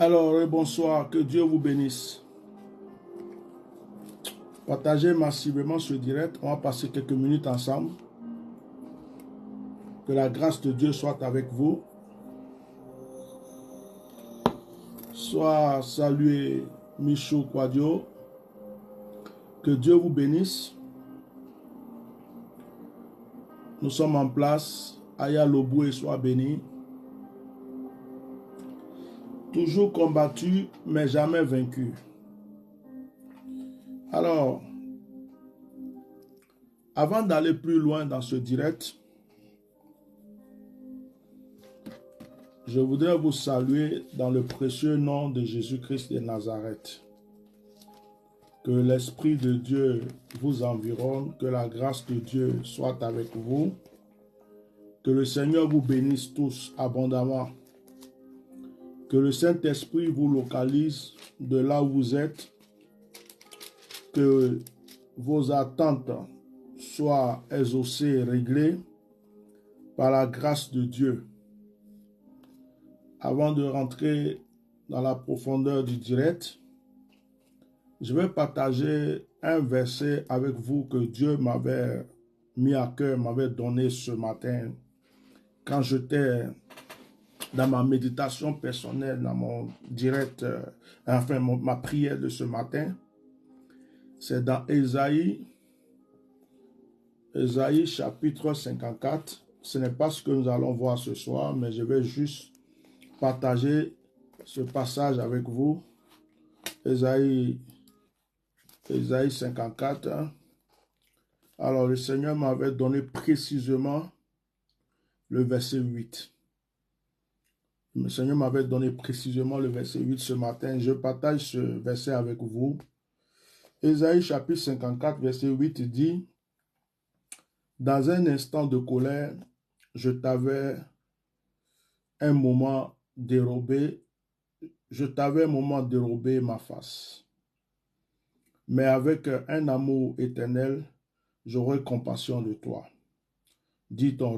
Alors, bonsoir, que Dieu vous bénisse. Partagez massivement ce direct. On va passer quelques minutes ensemble. Que la grâce de Dieu soit avec vous. Soit salué Michou Quadio. Que Dieu vous bénisse. Nous sommes en place. Aya Loboué soit béni. Toujours combattu, mais jamais vaincu. Alors, avant d'aller plus loin dans ce direct, je voudrais vous saluer dans le précieux nom de Jésus-Christ de Nazareth. Que l'Esprit de Dieu vous environne, que la grâce de Dieu soit avec vous, que le Seigneur vous bénisse tous abondamment, que le Saint-Esprit vous localise de là où vous êtes, que vos attentes soient exaucées et réglées par la grâce de Dieu. Avant de rentrer dans la profondeur du direct, je vais partager un verset avec vous que Dieu m'avait mis à cœur, m'avait donné ce matin, quand j'étais dans ma méditation personnelle, dans mon direct, ma prière de ce matin. C'est dans Ésaïe chapitre 54. Ce n'est pas ce que nous allons voir ce soir, mais je vais juste partager ce passage avec vous. Ésaïe 54. Alors, le Seigneur m'avait donné précisément le verset 8. Le Seigneur m'avait donné précisément le verset 8 ce matin. Je partage ce verset avec vous. Ésaïe chapitre 54, verset 8 dit: « Dans un instant de colère, je t'avais un moment dérobé ma face. Mais avec un amour éternel, j'aurai compassion de toi, dit ton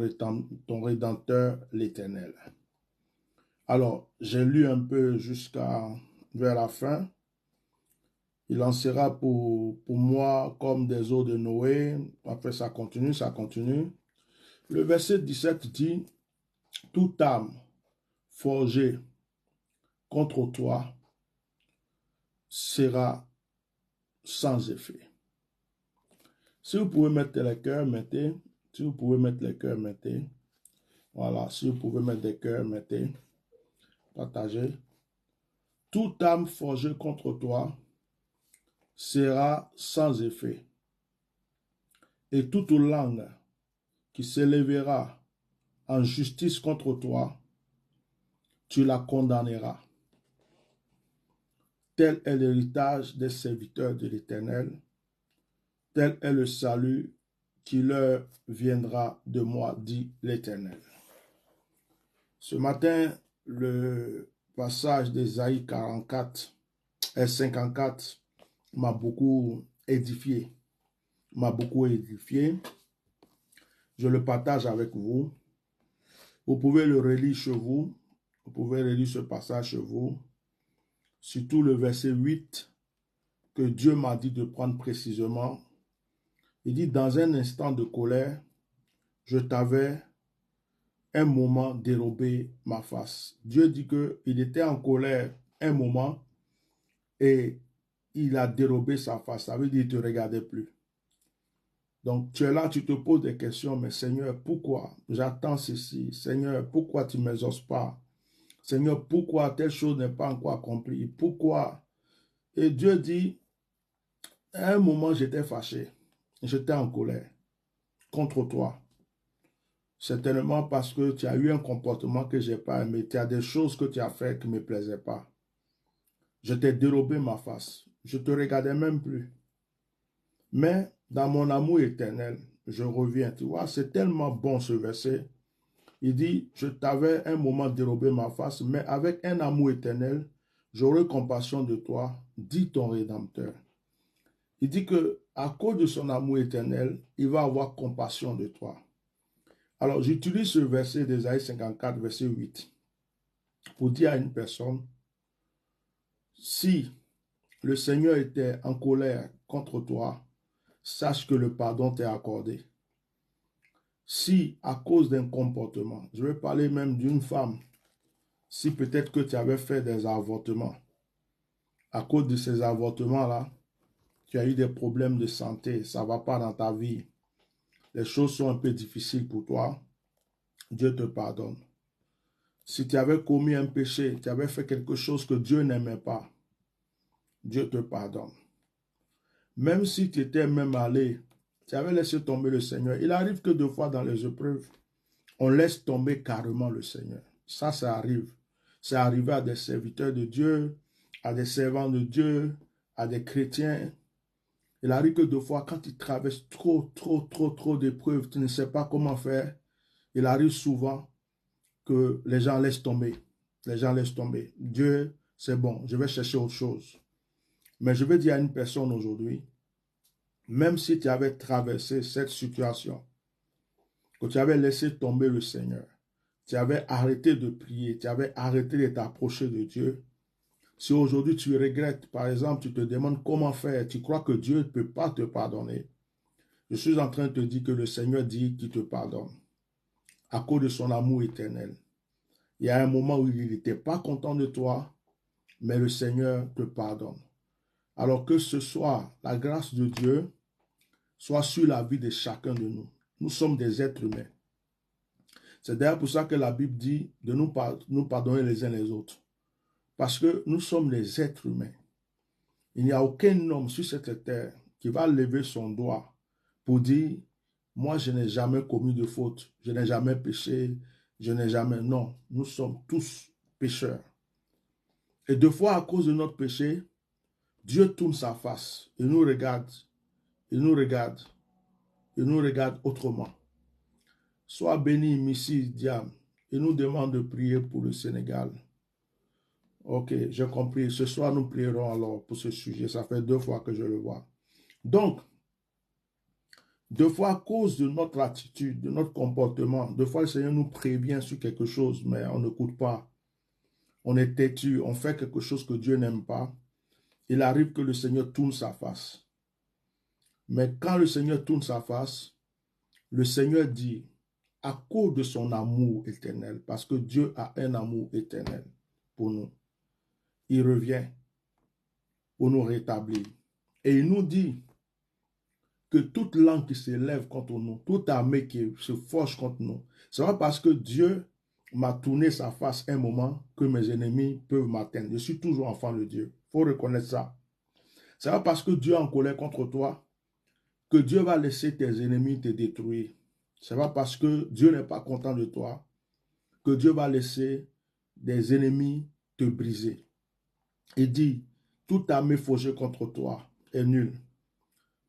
Rédempteur l'Éternel. » Alors, j'ai lu un peu vers la fin. Il en sera pour moi comme des eaux de Noé. Après, ça continue. Le verset 17 dit: « Toute âme forgée contre toi sera sans effet. » Si vous pouvez mettre les cœurs, mettez. Si vous pouvez mettre les cœurs, mettez. Voilà, si vous pouvez mettre des cœurs, mettez. Partagez. Toute âme forgée contre toi sera sans effet. Et toute langue qui s'élèvera en justice contre toi, tu la condamneras. Tel est l'héritage des serviteurs de l'Éternel. Tel est le salut qui leur viendra de moi, dit l'Éternel. Ce matin, le passage d'Ésaïe 54 et 54 m'a beaucoup édifié. Je le partage avec vous. Vous pouvez le relire chez vous. Vous pouvez relire ce passage chez vous. Surtout le verset 8 que Dieu m'a dit de prendre précisément. Il dit: « Dans un instant de colère, je t'avais un moment dérobé ma face. » Dieu dit qu'il était en colère un moment et il a dérobé sa face. Ça veut dire qu'il ne te regardait plus. Donc tu es là, tu te poses des questions. Mais Seigneur, pourquoi j'attends ceci? Seigneur, pourquoi tu ne m'exauces pas? Seigneur, pourquoi telle chose n'est pas encore accomplie? Pourquoi? Et Dieu dit: à un moment j'étais fâché. J'étais en colère contre toi. Certainement parce que tu as eu un comportement que je n'ai pas aimé. Tu as des choses que tu as faites qui ne me plaisaient pas. Je t'ai dérobé ma face. Je ne te regardais même plus. Mais dans mon amour éternel, je reviens. Tu vois, c'est tellement bon ce verset. Il dit: « Je t'avais un moment dérobé ma face, mais avec un amour éternel, j'aurai compassion de toi, dit ton Rédempteur. » Il dit que à cause de son amour éternel, il va avoir compassion de toi. Alors, j'utilise ce verset d'Ésaïe 54, verset 8, pour dire à une personne Si le Seigneur était en colère contre toi, sache que le pardon t'est accordé. Si à cause d'un comportement, je vais parler même d'une femme, si peut-être que tu avais fait des avortements, à cause de ces avortements-là, tu as eu des problèmes de santé, ça ne va pas dans ta vie, les choses sont un peu difficiles pour toi, Dieu te pardonne. Si tu avais commis un péché, tu avais fait quelque chose que Dieu n'aimait pas, Dieu te pardonne. Même si tu étais même allé, tu avais laissé tomber le Seigneur. Il arrive que deux fois dans les épreuves, on laisse tomber carrément le Seigneur. Ça arrive. C'est arrivé à des serviteurs de Dieu, à des servants de Dieu, à des chrétiens. Il arrive que deux fois, quand tu traverses trop d'épreuves, tu ne sais pas comment faire. Il arrive souvent que les gens laissent tomber. Les gens laissent tomber. Dieu, c'est bon, je vais chercher autre chose. Mais je vais dire à une personne aujourd'hui, même si tu avais traversé cette situation, que tu avais laissé tomber le Seigneur, tu avais arrêté de prier, tu avais arrêté de t'approcher de Dieu, si aujourd'hui tu regrettes, par exemple, tu te demandes comment faire, tu crois que Dieu ne peut pas te pardonner, je suis en train de te dire que le Seigneur dit qu'il te pardonne à cause de son amour éternel. Il y a un moment où il n'était pas content de toi, mais le Seigneur te pardonne. Alors que ce soir, la grâce de Dieu soit sur la vie de chacun de nous. Nous sommes des êtres humains. C'est d'ailleurs pour ça que la Bible dit de nous pardonner les uns les autres. Parce que nous sommes des êtres humains. Il n'y a aucun homme sur cette terre qui va lever son doigt pour dire, moi je n'ai jamais commis de faute, je n'ai jamais péché, je n'ai jamais... Non, nous sommes tous pécheurs. Et deux fois à cause de notre péché, Dieu tourne sa face, il nous regarde, il nous regarde, il nous regarde autrement. Sois béni, Missi Diam. Il nous demande de prier pour le Sénégal. Ok, j'ai compris. Ce soir, nous prierons alors pour ce sujet. Ça fait 2 fois que je le vois. Donc, 2 fois à cause de notre attitude, de notre comportement, 2 fois le Seigneur nous prévient sur quelque chose, mais on n'écoute pas. On est têtu, on fait quelque chose que Dieu n'aime pas. Il arrive que le Seigneur tourne sa face. Mais quand le Seigneur tourne sa face, le Seigneur dit, à cause de son amour éternel, parce que Dieu a un amour éternel pour nous, il revient pour nous rétablir. Et il nous dit que toute langue qui s'élève contre nous, toute armée qui se forge contre nous, c'est pas parce que Dieu m'a tourné sa face un moment que mes ennemis peuvent m'atteindre. Je suis toujours enfant de Dieu. Il faut reconnaître ça. C'est pas parce que Dieu est en colère contre toi que Dieu va laisser tes ennemis te détruire. C'est pas parce que Dieu n'est pas content de toi que Dieu va laisser des ennemis te briser. Il dit, toute armée forgée contre toi est nulle.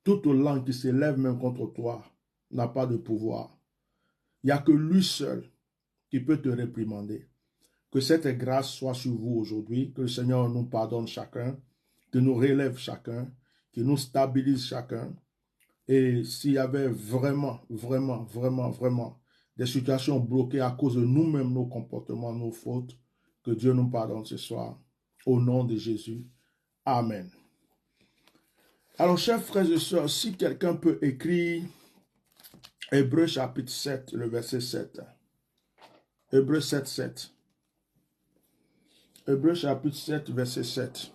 Toute langue qui s'élève même contre toi n'a pas de pouvoir. Il n'y a que lui seul qui peut te réprimander. Que cette grâce soit sur vous aujourd'hui, que le Seigneur nous pardonne chacun, que nous relève chacun, qu'il nous stabilise chacun. Et s'il y avait vraiment des situations bloquées à cause de nous-mêmes, nos comportements, nos fautes, que Dieu nous pardonne ce soir. Au nom de Jésus. Amen. Alors, chers frères et sœurs, si quelqu'un peut écrire Hébreux chapitre 7, le verset 7. Hébreux 7, 7. Hébreux chapitre 7, verset 7.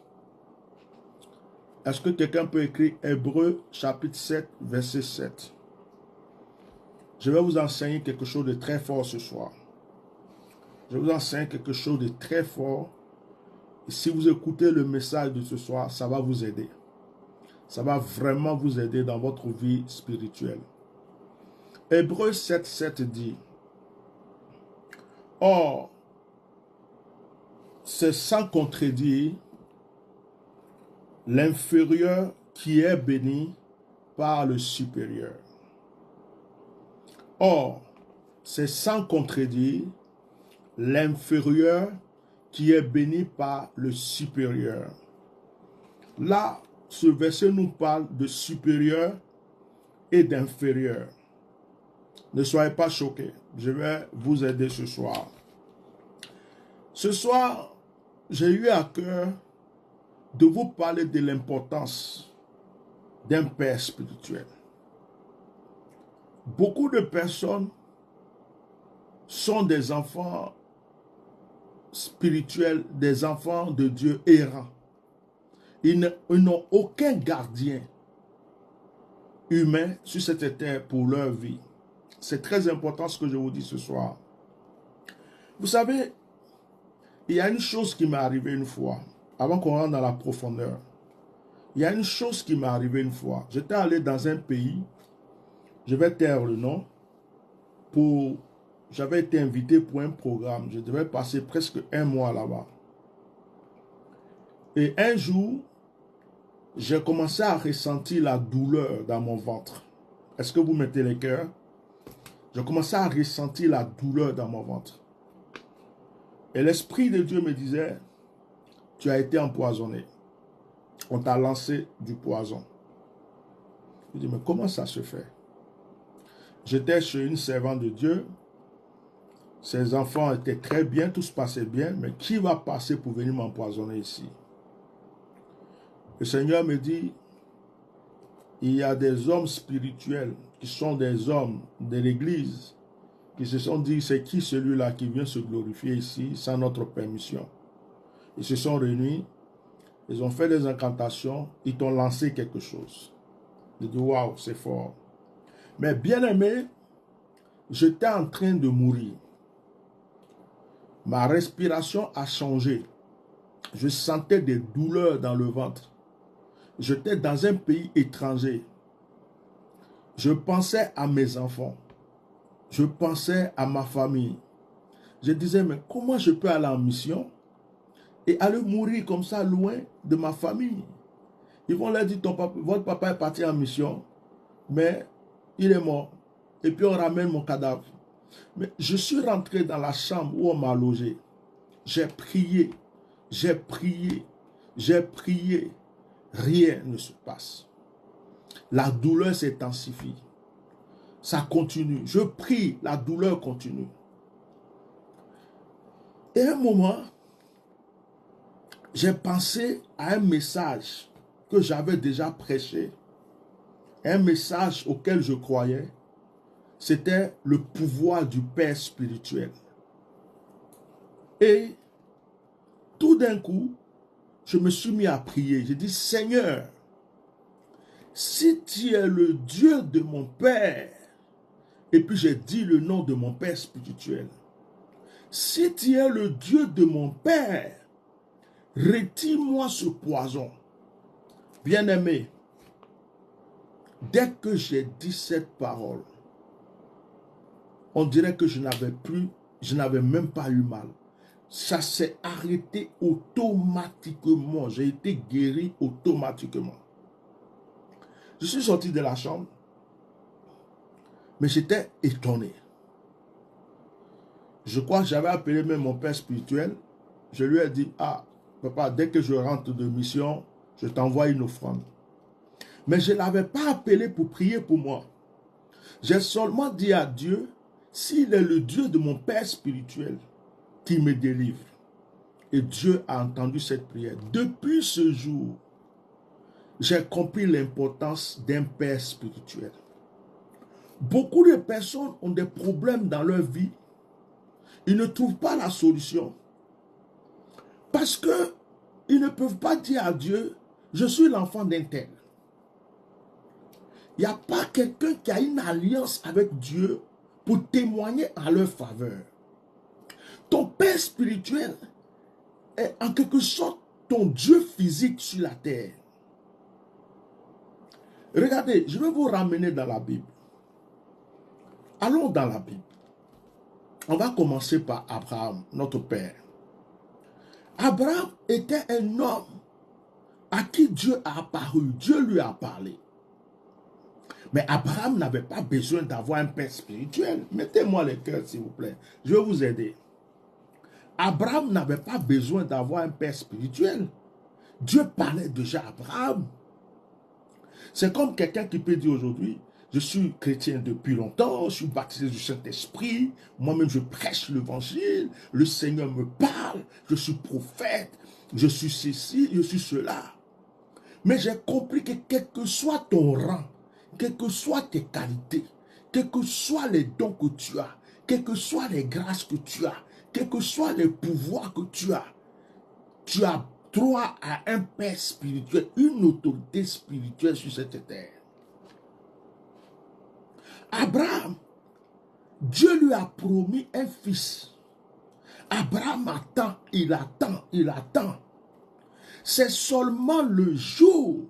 Est-ce que quelqu'un peut écrire Hébreux chapitre 7, verset 7? Je vais vous enseigner quelque chose de très fort ce soir. Je vais vous enseigner quelque chose de très fort. Et si vous écoutez le message de ce soir, ça va vous aider. Ça va vraiment vous aider dans votre vie spirituelle. Hébreux 7, 7 dit, « Or, c'est sans contredire l'inférieur qui est béni par le supérieur. » Or, c'est sans contredire l'inférieur qui est béni par le supérieur. Là, ce verset nous parle de supérieur et d'inférieur. Ne soyez pas choqués. Je vais vous aider ce soir. Ce soir, j'ai eu à cœur de vous parler de l'importance d'un père spirituel. Beaucoup de personnes sont des enfants spirituels, des enfants de Dieu errants. Ils n'ont aucun gardien humain sur cette terre pour leur vie. C'est très important ce que je vous dis ce soir. Vous savez, il y a une chose qui m'est arrivée une fois, avant qu'on rentre dans la profondeur. Il y a une chose qui m'est arrivée une fois. J'étais allé dans un pays, je vais taire le nom, j'avais été invité pour un programme. Je devais passer presque un mois là-bas. Et un jour, j'ai commencé à ressentir la douleur dans mon ventre. Est-ce que vous mettez les cœurs? J'ai commencé à ressentir la douleur dans mon ventre. Et l'Esprit de Dieu me disait, tu as été empoisonné. On t'a lancé du poison. Je dis, mais comment ça se fait? J'étais chez une servante de Dieu. Ses enfants étaient très bien, tout se passait bien. Mais qui va passer pour venir m'empoisonner ici? Le Seigneur me dit, il y a des hommes spirituels qui sont des hommes de l'Église qui se sont dit, c'est qui celui-là qui vient se glorifier ici sans notre permission? Ils se sont réunis, ils ont fait des incantations, ils t'ont lancé quelque chose. J'ai dit, waouh, c'est fort. Mais bien aimé, j'étais en train de mourir. Ma respiration a changé. Je sentais des douleurs dans le ventre. J'étais dans un pays étranger. Je pensais à mes enfants. Je pensais à ma famille. Je disais, mais comment je peux aller en mission et aller mourir comme ça loin de ma famille? Ils vont leur dire, votre papa est parti en mission, mais il est mort. Et puis on ramène mon cadavre. Mais je suis rentré dans la chambre où on m'a logé. J'ai prié, j'ai prié, j'ai prié. Rien ne se passe. La douleur s'intensifie. Ça continue. Je prie, la douleur continue. Et à un moment, j'ai pensé à un message que j'avais déjà prêché. Un message auquel je croyais. C'était le pouvoir du Père spirituel. Et tout d'un coup, je me suis mis à prier. J'ai dit, Seigneur, si tu es le Dieu de mon Père, et puis j'ai dit le nom de mon Père spirituel, si tu es le Dieu de mon Père, retire-moi ce poison. Bien-aimé, dès que j'ai dit cette parole, on dirait que je n'avais même pas eu mal. Ça s'est arrêté automatiquement. J'ai été guéri automatiquement. Je suis sorti de la chambre, mais j'étais étonné. Je crois que j'avais appelé même mon père spirituel. Je lui ai dit, ah, papa, dès que je rentre de mission, je t'envoie une offrande. Mais je ne l'avais pas appelé pour prier pour moi. J'ai seulement dit à Dieu, s'il est le Dieu de mon père spirituel, qui me délivre. Et Dieu a entendu cette prière. Depuis ce jour, j'ai compris l'importance d'un père spirituel. Beaucoup de personnes ont des problèmes dans leur vie. Ils ne trouvent pas la solution. Parce que ils ne peuvent pas dire à Dieu, je suis l'enfant d'un tel. Il n'y a pas quelqu'un qui a une alliance avec Dieu pour témoigner en leur faveur. Ton père spirituel est en quelque sorte ton Dieu physique sur la terre. Regardez, je vais vous ramener dans la Bible. Allons dans la Bible. On va commencer par Abraham, notre père. Abraham était un homme à qui Dieu a apparu. Dieu lui a parlé. Mais Abraham n'avait pas besoin d'avoir un père spirituel. Mettez-moi les cœurs, s'il vous plaît. Je vais vous aider. Abraham n'avait pas besoin d'avoir un père spirituel. Dieu parlait déjà à Abraham. C'est comme quelqu'un qui peut dire aujourd'hui, Je suis chrétien depuis longtemps, je suis baptisé du Saint-Esprit, moi-même je prêche l'évangile, le Seigneur me parle, je suis prophète, je suis ceci, je suis cela. Mais j'ai compris que quel que soit ton rang, quelles que soient tes qualités, quels que soient les dons que tu as, quelles que soient les grâces que tu as, quels que soient les pouvoirs que tu as droit à un père spirituel, une autorité spirituelle sur cette terre. Abraham, Dieu lui a promis un fils. Abraham attend, il attend, il attend. C'est seulement le jour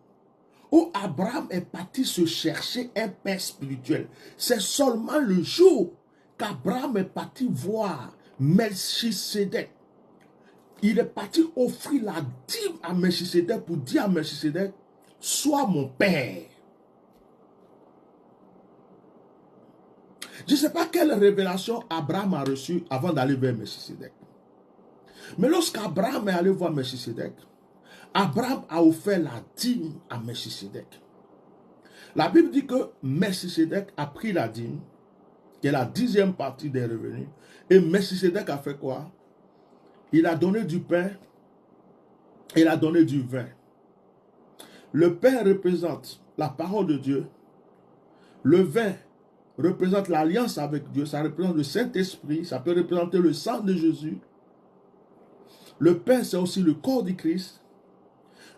où Abraham est parti se chercher un père spirituel. C'est seulement le jour qu'Abraham est parti voir Melchisedec. Il est parti offrir la dîme à Melchisedec pour dire à Melchisedec, sois mon père. Je ne sais pas quelle révélation Abraham a reçue avant d'aller vers Melchisedec. Mais lorsqu'Abraham est allé voir Melchisedec, Abraham a offert la dîme à Melchisedec. La Bible dit que Melchisedec a pris la dîme, qui est la 10e partie des revenus, et Melchisedec a fait quoi? Il a donné du pain, il a donné du vin. Le pain représente la parole de Dieu, le vin représente l'alliance avec Dieu, ça représente le Saint-Esprit, ça peut représenter le sang de Jésus. Le pain, c'est aussi le corps du Christ.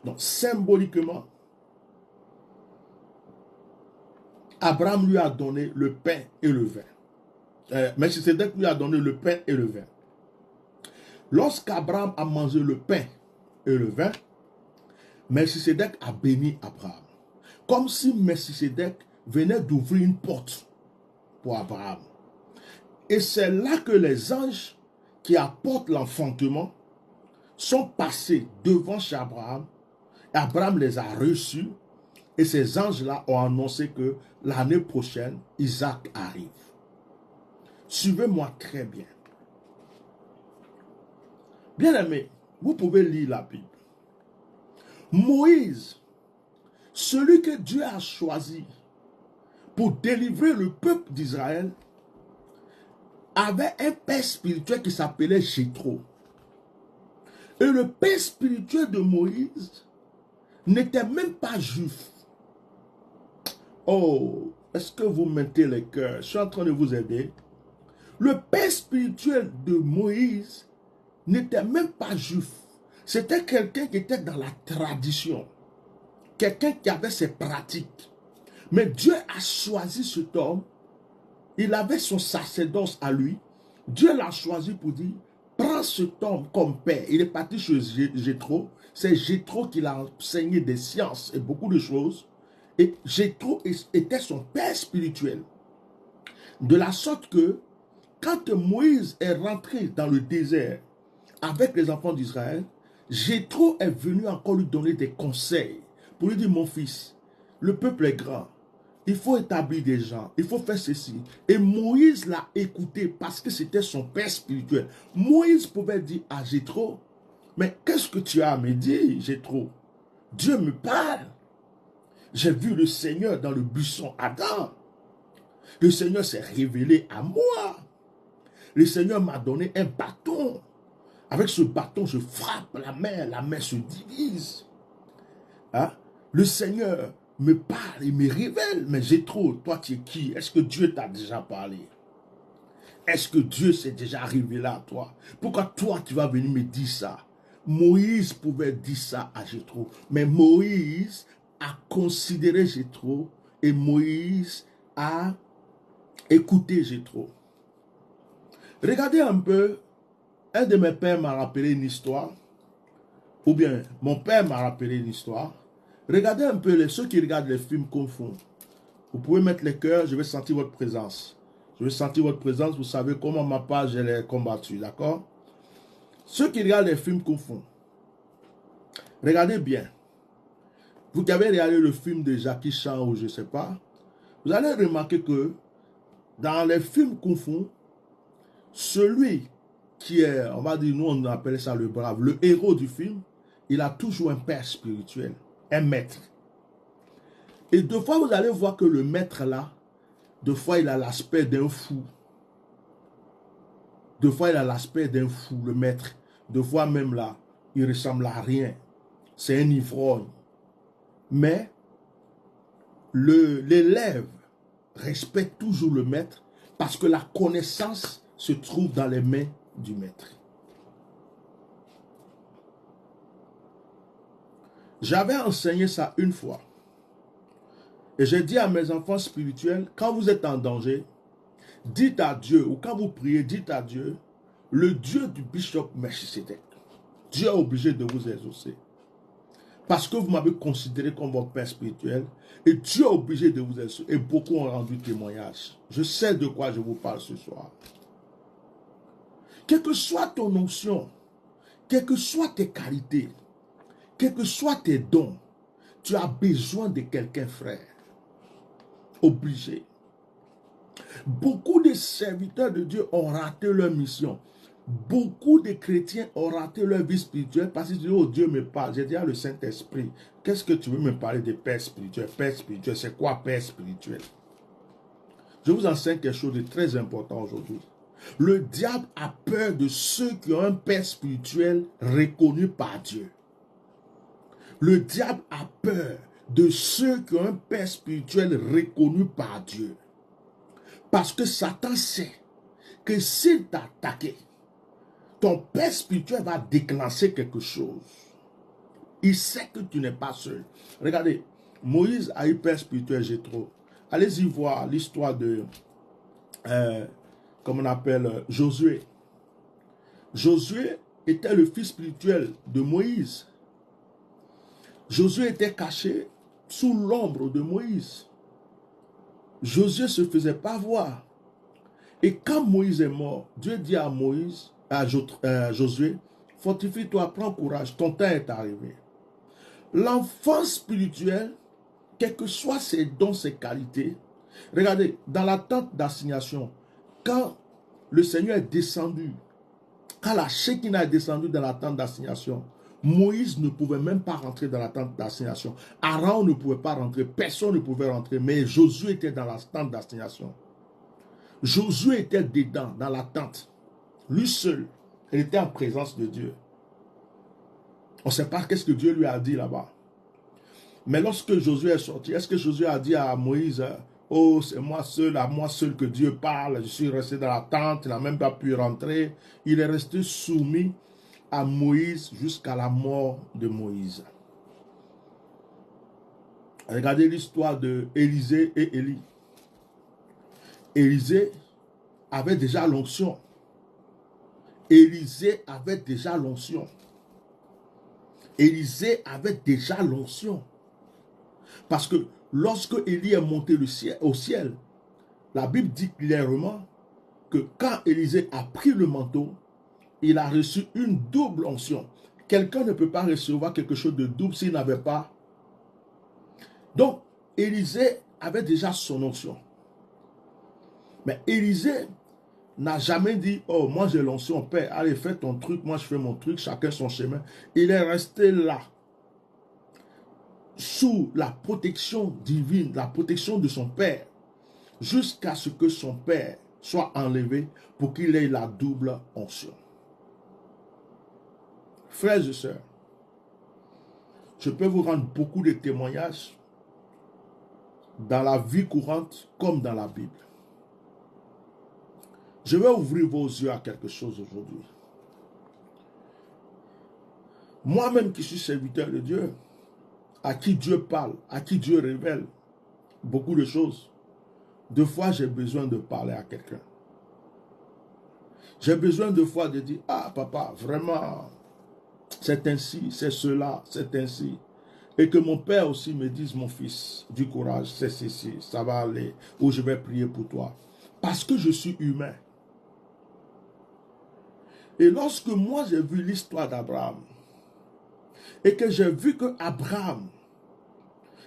Donc, symboliquement, Abraham lui a donné le pain et le vin. Melchisedec lui a donné le pain et le vin. Lorsqu'Abraham a mangé le pain et le vin, Melchisedec a béni Abraham. Comme si Melchisedec venait d'ouvrir une porte pour Abraham. Et c'est là que les anges qui apportent l'enfantement sont passés devant chez Abraham. Abraham les a reçus. Et ces anges-là ont annoncé que l'année prochaine, Isaac arrive. Suivez-moi très bien. Bien-aimés, vous pouvez lire la Bible. Moïse, celui que Dieu a choisi pour délivrer le peuple d'Israël, avait un père spirituel qui s'appelait Jéthro. Et le père spirituel de Moïse n'était même pas juif. Oh, est-ce que vous mettez les cœurs? Je suis en train de vous aider. Le père spirituel de Moïse n'était même pas juif. C'était quelqu'un qui était dans la tradition. Quelqu'un qui avait ses pratiques. Mais Dieu a choisi cet homme. Il avait son sacerdoce à lui. Dieu l'a choisi pour dire, prends cet homme comme père. Il est parti chez Jéthro. C'est Jéthro qui l'a enseigné des sciences et beaucoup de choses. Et Jéthro était son père spirituel. De la sorte que, quand Moïse est rentré dans le désert avec les enfants d'Israël, Jéthro est venu encore lui donner des conseils. Pour lui dire, mon fils, le peuple est grand. Il faut établir des gens. Il faut faire ceci. Et Moïse l'a écouté parce que c'était son père spirituel. Moïse pouvait dire à Jéthro, mais qu'est-ce que tu as à me dire, Jéthro? Dieu me parle. J'ai vu le Seigneur dans le buisson Adam. Le Seigneur s'est révélé à moi. Le Seigneur m'a donné un bâton. Avec ce bâton, je frappe la mer se divise. Hein? Le Seigneur me parle, il me révèle. Mais Jéthro, toi tu es qui? Est-ce que Dieu t'a déjà parlé? Est-ce que Dieu s'est déjà révélé à toi? Pourquoi toi tu vas venir me dire ça? Moïse pouvait dire ça à Jéthro. Mais Moïse a considéré Jéthro et Moïse a écouté Jéthro. Regardez un peu, un de mes pères m'a rappelé une histoire, ou bien mon père m'a rappelé une histoire. Regardez un peu ceux qui regardent les films Kung Fu. Vous pouvez mettre les cœurs, je vais sentir votre présence. Je vais sentir votre présence, vous savez comment ma part je l'ai combattu, d'accord? Ceux qui regardent les films Kung Fu, regardez bien. Vous qui avez regardé le film de Jackie Chan ou je ne sais pas, vous allez remarquer que dans les films Kung Fu, celui qui est, on va dire, nous on appelle ça le brave, le héros du film, il a toujours un père spirituel, un maître. Et deux fois, vous allez voir que le maître là, deux fois, il a l'aspect d'un fou. Deux fois, il a l'aspect d'un fou, le maître. Deux fois, même là, il ressemble à rien. C'est un ivrogne. Mais l'élève respecte toujours le maître parce que la connaissance se trouve dans les mains du maître. J'avais enseigné ça une fois. Et j'ai dit à mes enfants spirituels, quand vous êtes en danger, dites à Dieu, ou quand vous priez, dites à Dieu, le Dieu du bishop Melchisedec. Dieu est obligé de vous exaucer. Parce que vous m'avez considéré comme votre père spirituel, et Dieu est obligé de vous exaucer. Et beaucoup ont rendu témoignage. Je sais de quoi je vous parle ce soir. Quelle que soit ton onction, quelles que soient tes qualités, quels que soient tes dons, tu as besoin de quelqu'un, frère. Obligé. Beaucoup de serviteurs de Dieu ont raté leur mission. Beaucoup de chrétiens ont raté leur vie spirituelle parce qu'ils disent, oh Dieu me parle. J'ai dit à le Saint-Esprit, qu'est-ce que tu veux me parler de père spirituel? Père spirituel, c'est quoi père spirituel? Je vous enseigne quelque chose de très important aujourd'hui. Le diable a peur de ceux qui ont un père spirituel reconnu par Dieu. Le diable a peur de ceux qui ont un père spirituel reconnu par Dieu. Parce que Satan sait que s'il t'a attaqué, ton père spirituel va déclencher quelque chose. Il sait que tu n'es pas seul. Regardez, Moïse a eu père spirituel Jéthro. Allez-y voir l'histoire de, comme on appelle, Josué. Josué était le fils spirituel de Moïse. Josué était caché sous l'ombre de Moïse. Josué ne se faisait pas voir. Et quand Moïse est mort, Dieu dit à Moïse, à Josué, fortifie-toi, prends courage, ton temps est arrivé. L'enfant spirituel, quels que soient ses dons, ses qualités, regardez, dans la tente d'assignation, quand le Seigneur est descendu, quand la Shekinah est descendue dans la tente d'assignation, Moïse ne pouvait même pas rentrer dans la tente d'assignation. Aaron ne pouvait pas rentrer, personne ne pouvait rentrer, mais Josué était dans la tente d'assignation. Josué était dedans, dans la tente. Lui seul, il était en présence de Dieu. On ne sait pas qu'est-ce que Dieu lui a dit là-bas. Mais lorsque Josué est sorti, est-ce que Josué a dit à Moïse, oh, c'est moi seul, à moi seul que Dieu parle, je suis resté dans la tente, il n'a même pas pu rentrer. Il est resté soumis à Moïse jusqu'à la mort de Moïse. Regardez l'histoire de Élisée et Élie. Élisée avait déjà l'onction. Élisée avait déjà l'onction. Élisée avait déjà l'onction. Parce que lorsque Élie est monté au ciel, la Bible dit clairement que quand Élisée a pris le manteau, il a reçu une double onction. Quelqu'un ne peut pas recevoir quelque chose de double s'il n'avait pas. Donc, Élisée avait déjà son onction. Mais Élisée n'a jamais dit, oh, moi j'ai l'onction, Père, allez, fais ton truc, moi je fais mon truc, chacun son chemin. Il est resté là, sous la protection divine, la protection de son Père, jusqu'à ce que son Père soit enlevé pour qu'il ait la double onction. Frères et sœurs, je peux vous rendre beaucoup de témoignages dans la vie courante comme dans la Bible. Je vais ouvrir vos yeux à quelque chose aujourd'hui. Moi-même qui suis serviteur de Dieu, à qui Dieu parle, à qui Dieu révèle beaucoup de choses, deux fois j'ai besoin de parler à quelqu'un. J'ai besoin deux fois de dire, ah papa, vraiment, c'est ainsi, c'est cela, c'est ainsi. Et que mon père aussi me dise, mon fils, du courage, c'est ceci, ça va aller, ou je vais prier pour toi. Parce que je suis humain. Et lorsque moi j'ai vu l'histoire d'Abraham, et que j'ai vu que Abraham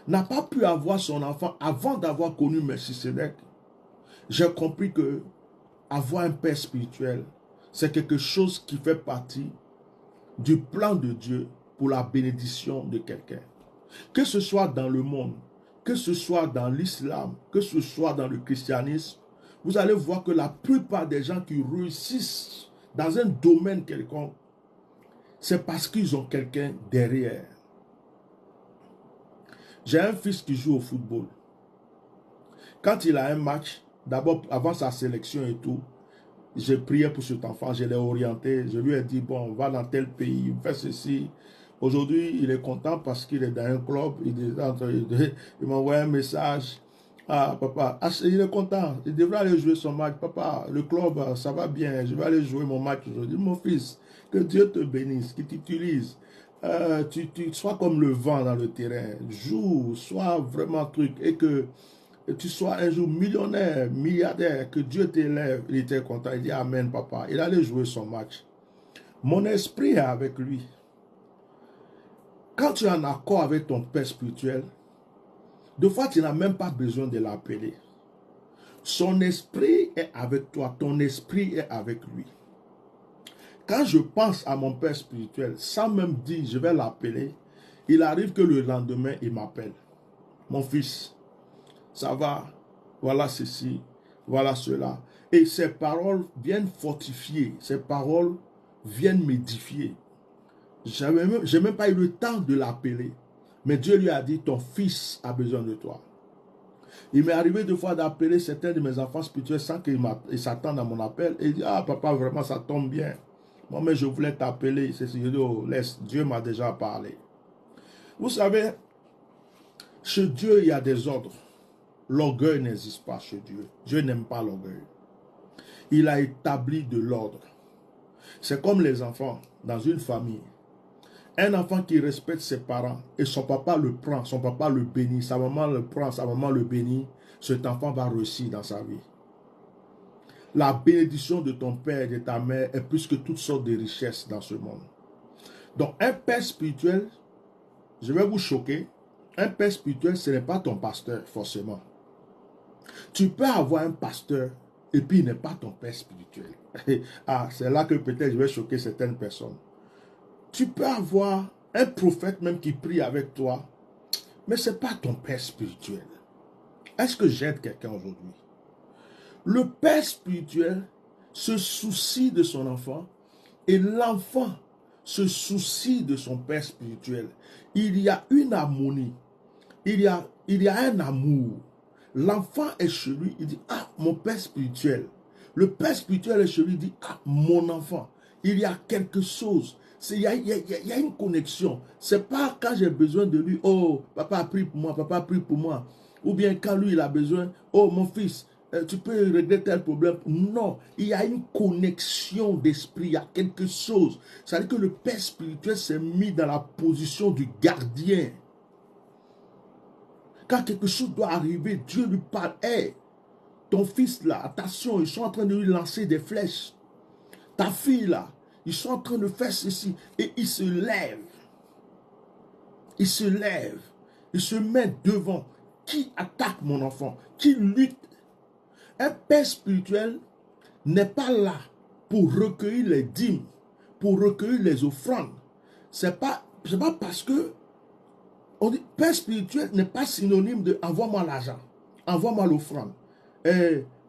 n'a pas pu avoir son enfant avant d'avoir connu Melchisedec, j'ai compris que avoir un père spirituel, c'est quelque chose qui fait partie du plan de Dieu pour la bénédiction de quelqu'un. Que ce soit dans le monde, que ce soit dans l'islam, que ce soit dans le christianisme, vous allez voir que la plupart des gens qui réussissent dans un domaine quelconque, c'est parce qu'ils ont quelqu'un derrière. J'ai un fils qui joue au football. Quand il a un match, d'abord avant sa sélection et tout, j'ai prié pour cet enfant, je l'ai orienté, je lui ai dit, bon, on va dans tel pays, fais ceci. Aujourd'hui, il est content parce qu'il est dans un club, il m'a envoyé un message. Ah, papa, il est content, il devrait aller jouer son match. Papa, le club, ça va bien, je vais aller jouer mon match aujourd'hui. Mon fils, que Dieu te bénisse, qu'il t'utilise. Tu sois comme le vent dans le terrain, joue, sois vraiment truc, et que tu sois un jour millionnaire, milliardaire, que Dieu t'élève. Il était content, il dit Amen, papa. Il allait jouer son match. Mon esprit est avec lui. Quand tu es en accord avec ton père spirituel, des fois tu n'as même pas besoin de l'appeler. Son esprit est avec toi, ton esprit est avec lui. Quand je pense à mon père spirituel, sans même dire je vais l'appeler, il arrive que le lendemain, il m'appelle. Mon fils, ça va, voilà ceci, voilà cela. Et ces paroles viennent fortifier, ces paroles viennent m'édifier. Je n'ai même pas eu le temps de l'appeler. Mais Dieu lui a dit, ton fils a besoin de toi. Il m'est arrivé deux fois d'appeler certains de mes enfants spirituels sans qu'ils s'attendent à mon appel. Et il dit, ah papa, vraiment ça tombe bien. Moi, mais je voulais t'appeler. Je dis, oh, laisse, Dieu m'a déjà parlé. Vous savez, chez Dieu, il y a des ordres. L'orgueil n'existe pas chez Dieu. Dieu n'aime pas l'orgueil. Il a établi de l'ordre. C'est comme les enfants dans une famille. Un enfant qui respecte ses parents et son papa le prend, son papa le bénit, sa maman le prend, sa maman le bénit, cet enfant va réussir dans sa vie. La bénédiction de ton père et de ta mère est plus que toutes sortes de richesses dans ce monde. Donc un père spirituel, je vais vous choquer, un père spirituel ce n'est pas ton pasteur forcément. Tu peux avoir un pasteur et puis il n'est pas ton père spirituel. Ah, c'est là que peut-être je vais choquer certaines personnes. Tu peux avoir un prophète même qui prie avec toi, mais ce n'est pas ton père spirituel. Est-ce que j'aide quelqu'un aujourd'hui? Le père spirituel se soucie de son enfant et l'enfant se soucie de son père spirituel. Il y a une harmonie, il y a un amour. L'enfant est chez lui, il dit, ah, mon père spirituel. Le père spirituel est chez lui, il dit, ah, mon enfant. Il y a quelque chose. Il y a une connexion. C'est pas quand j'ai besoin de lui, oh, papa prie pour moi, papa prie pour moi. Ou bien quand lui, il a besoin, oh, mon fils, tu peux régler tel problème. Non, il y a une connexion d'esprit, il y a quelque chose. C'est-à-dire que le père spirituel s'est mis dans la position du gardien. Quand quelque chose doit arriver, Dieu lui parle. Hey, ton fils là, attention, ils sont en train de lui lancer des flèches. Ta fille là, ils sont en train de faire ceci. Et il se lève. Il se lève. Il se met devant. Qui attaque mon enfant? Qui lutte? Un père spirituel n'est pas là pour recueillir les dîmes, pour recueillir les offrandes. C'est pas parce que on dit, père spirituel n'est pas synonyme de envoie-moi l'argent, envoie-moi l'offrande,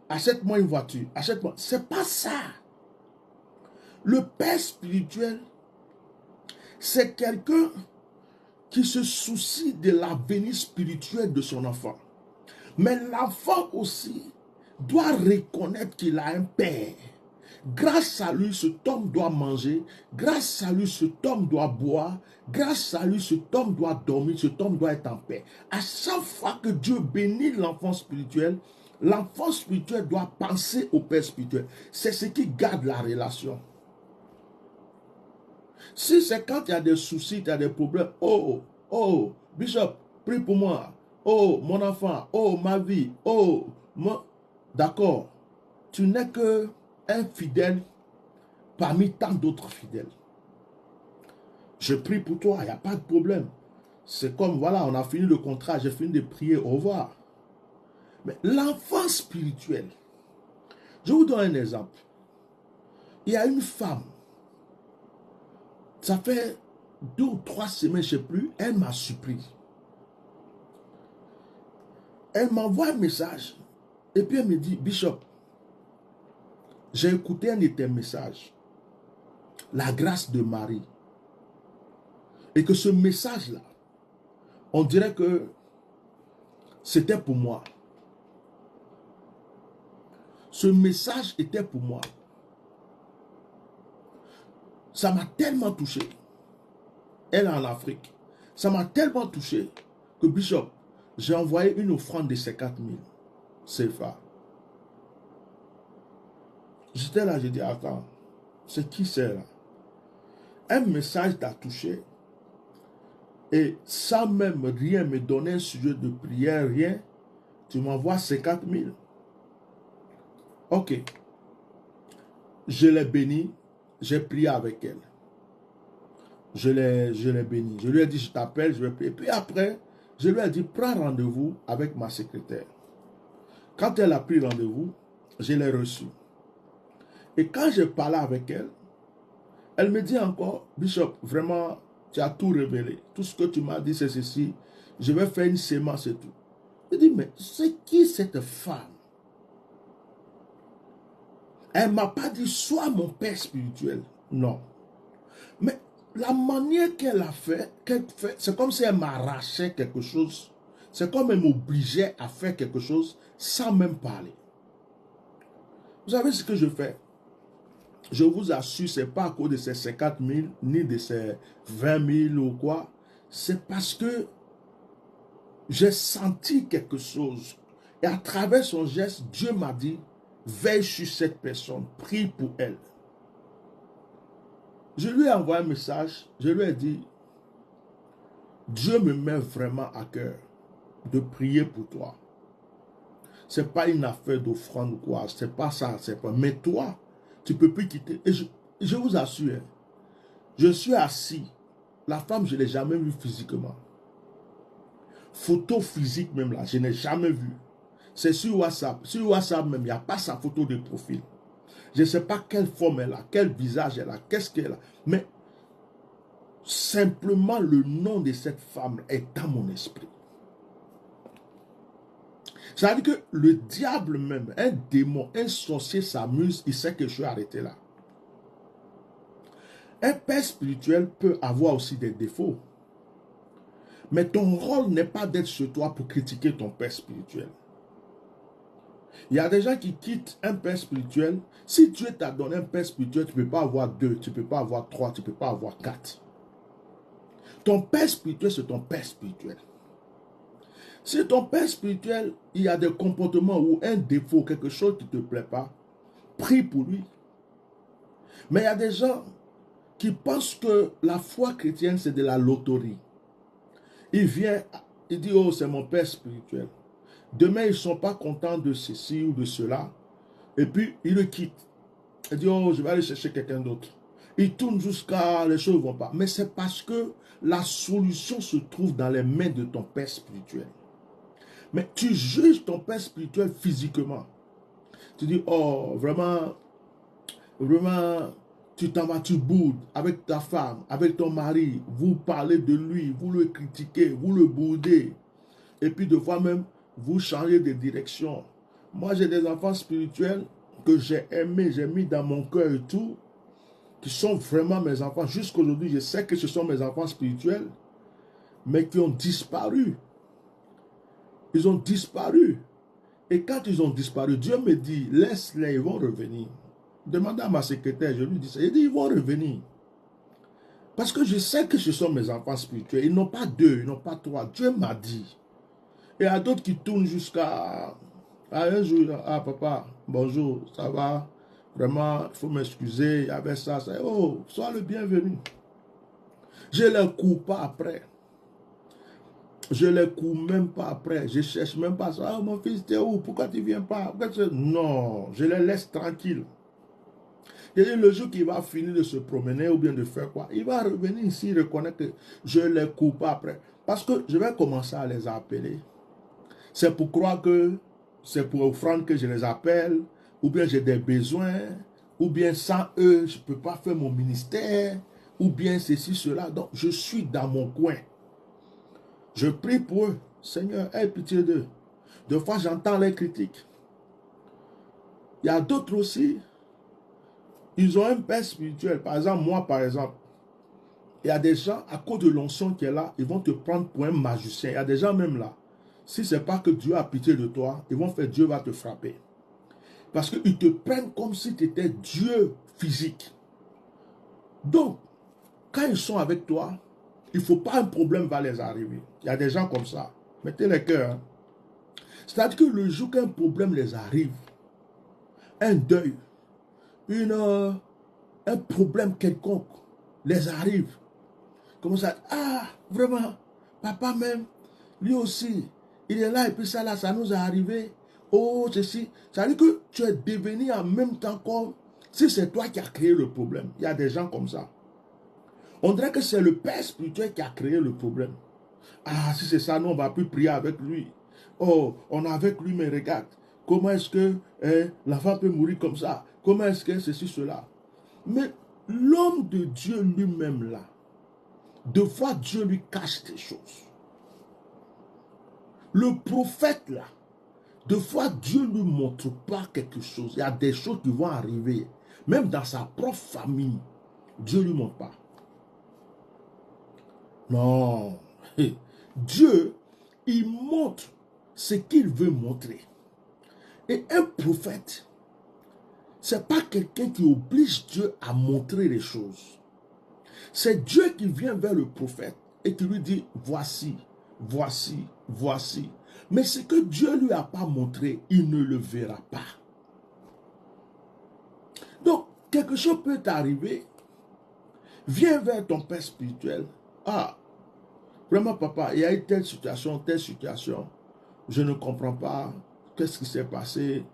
achète-moi une voiture, achète-moi. C'est pas ça. Le père spirituel, c'est quelqu'un qui se soucie de l'avenir spirituel de son enfant. Mais l'enfant aussi doit reconnaître qu'il a un père. Grâce à lui, cet homme doit manger. Grâce à lui, cet homme doit boire. Grâce à lui, cet homme doit dormir. Cet homme doit être en paix. À chaque fois que Dieu bénit l'enfant spirituel doit penser au père spirituel. C'est ce qui garde la relation. Si c'est quand il y a des soucis, il y a des problèmes. Oh, Bishop, prie pour moi. Oh, mon enfant. Oh, ma vie. Oh, moi. D'accord. Tu n'es que un fidèle parmi tant d'autres fidèles. Je prie pour toi, il n'y a pas de problème. C'est comme, voilà, on a fini le contrat, j'ai fini de prier, au revoir. Mais l'enfant spirituel, je vous donne un exemple. Il y a une femme, ça fait 2 ou 3 semaines, je ne sais plus, elle m'a surpris. Elle m'envoie un message. Et puis elle me dit, Bishop, j'ai écouté un de tes messages. La grâce de Marie. Et que ce message-là, on dirait que c'était pour moi. Ce message était pour moi. Ça m'a tellement touché. Elle est en Afrique. Ça m'a tellement touché que Bishop, j'ai envoyé une offrande de 50 000 CFA. J'étais là, j'ai dit, attends, c'est qui c'est là? Un message t'a touché et sans même rien me donner un sujet de prière, rien, tu m'envoies 50 000. Ok. Je l'ai béni, j'ai prié avec elle. Je l'ai béni. Je lui ai dit, je t'appelle, je vais prier. Puis après, je lui ai dit, prends rendez-vous avec ma secrétaire. Quand elle a pris rendez-vous, je l'ai reçue. Et quand je parlais avec elle, elle me dit encore, Bishop, vraiment, tu as tout révélé. Tout ce que tu m'as dit, c'est ceci. Je vais faire une sémence et tout. Je dis, mais c'est qui cette femme? Elle ne m'a pas dit, sois mon père spirituel. Non. Mais la manière qu'elle fait, c'est comme si elle m'arrachait quelque chose. C'est comme elle m'obligeait à faire quelque chose sans même parler. Vous savez ce que je fais? Je vous assure, ce n'est pas à cause de ces 50 000, ni de ces 20 000 ou quoi. C'est parce que j'ai senti quelque chose. Et à travers son geste, Dieu m'a dit, veille sur cette personne, prie pour elle. Je lui ai envoyé un message, je lui ai dit, Dieu me met vraiment à cœur de prier pour toi. Ce n'est pas une affaire d'offrande ou quoi, c'est pas ça, c'est pas. Mais toi, tu ne peux plus quitter. Et je vous assure, je suis assis. La femme, je ne l'ai jamais vue physiquement. Photo physique même là, je n'ai jamais vu. C'est sur WhatsApp. Sur WhatsApp même, il n'y a pas sa photo de profil. Je ne sais pas quelle forme elle a, quel visage elle a, qu'est-ce qu'elle a. Mais simplement le nom de cette femme est dans mon esprit. Ça veut dire que le diable même, un démon, un sorcier s'amuse, il sait que je suis arrêté là. Un père spirituel peut avoir aussi des défauts. Mais ton rôle n'est pas d'être chez toi pour critiquer ton père spirituel. Il y a des gens qui quittent un père spirituel. Si Dieu t'a donné un père spirituel, tu ne peux pas avoir 2, tu ne peux pas avoir 3, tu ne peux pas avoir 4. Ton père spirituel, c'est ton père spirituel. Si ton père spirituel, il y a des comportements ou un défaut, quelque chose qui ne te plaît pas, prie pour lui. Mais il y a des gens qui pensent que la foi chrétienne, c'est de la loterie. Il vient, il dit, oh, c'est mon père spirituel. Demain, ils ne sont pas contents de ceci ou de cela. Et puis, ils le quittent. Il dit, oh, je vais aller chercher quelqu'un d'autre. Il tourne jusqu'à les choses ne vont pas. Mais c'est parce que la solution se trouve dans les mains de ton père spirituel. Mais tu juges ton père spirituel physiquement. Tu dis, oh, vraiment, tu t'en vas, tu boudes avec ta femme, avec ton mari. Vous parlez de lui, vous le critiquez, vous le boudez. Et puis, de fois même, vous changez de direction. Moi, j'ai des enfants spirituels que j'ai aimés, j'ai mis dans mon cœur et tout, qui sont vraiment mes enfants. Jusqu'aujourd'hui, je sais que ce sont mes enfants spirituels, mais qui ont disparu. Ils ont disparu. Et quand ils ont disparu, Dieu me dit, laisse-les, ils vont revenir. Demandez à ma secrétaire, je lui dis ça. Il dit, ils vont revenir. Parce que je sais que ce sont mes enfants spirituels. Ils n'ont pas 2, ils n'ont pas 3. Dieu m'a dit. Et il y a d'autres qui tournent jusqu'à un jour. Ah, papa, bonjour, ça va? Vraiment, il faut m'excuser. Il y avait ça, ça. Oh, sois le bienvenu. Je ne les cours pas après. Je ne les cours même pas après. Je ne cherche même pas ça. Ah, mon fils, t'es où? Pourquoi tu ne viens pas? Non, je les laisse tranquilles. Le jour qu'il va finir de se promener ou bien de faire quoi, il va revenir ici, reconnaître que je ne les cours pas après. Parce que je vais commencer à les appeler. C'est pour croire que c'est pour offrande que je les appelle, ou bien j'ai des besoins, ou bien sans eux, je ne peux pas faire mon ministère, ou bien ceci, cela. Donc, je suis dans mon coin. Je prie pour eux. Seigneur, aie pitié d'eux. Des fois, j'entends les critiques. Il y a d'autres aussi, ils ont un père spirituel. Par exemple, moi, par exemple, il y a des gens, à cause de l'onction qui est là, ils vont te prendre pour un magicien. Il y a des gens même là. Si ce n'est pas que Dieu a pitié de toi, ils vont faire Dieu va te frapper. Parce qu'ils te prennent comme si tu étais Dieu physique. Donc, quand ils sont avec toi, il ne faut pas un problème va les arriver. Il y a des gens comme ça. Mettez les cœurs. Hein. C'est-à-dire que le jour qu'un problème les arrive, un deuil, un problème quelconque les arrive. Comme ça, ah, vraiment, papa même, lui aussi, il est là et puis ça là, ça nous est arrivé. Oh, ceci. Ça veut dire que tu es devenu en même temps comme si c'est toi qui as créé le problème. Il y a des gens comme ça. On dirait que c'est le père spirituel qui a créé le problème. Ah, si c'est ça, nous, on ne va plus prier avec lui. Oh, on est avec lui, mais regarde, comment est-ce que l'enfant peut mourir comme ça? Comment est-ce que ceci, cela? Mais l'homme de Dieu lui-même, là, deux fois Dieu lui cache des choses. Le prophète, là, deux fois Dieu ne lui montre pas quelque chose. Il y a des choses qui vont arriver. Même dans sa propre famille, Dieu ne lui montre pas. Non. Dieu, il montre ce qu'il veut montrer. Et un prophète, ce n'est pas quelqu'un qui oblige Dieu à montrer les choses. C'est Dieu qui vient vers le prophète et qui lui dit, voici, voici, voici. Mais ce que Dieu ne lui a pas montré, il ne le verra pas. Donc, quelque chose peut t'arriver. Viens vers ton père spirituel. Ah, vraiment papa, il y a eu telle situation, je ne comprends pas. Qu'est-ce qui s'est passé?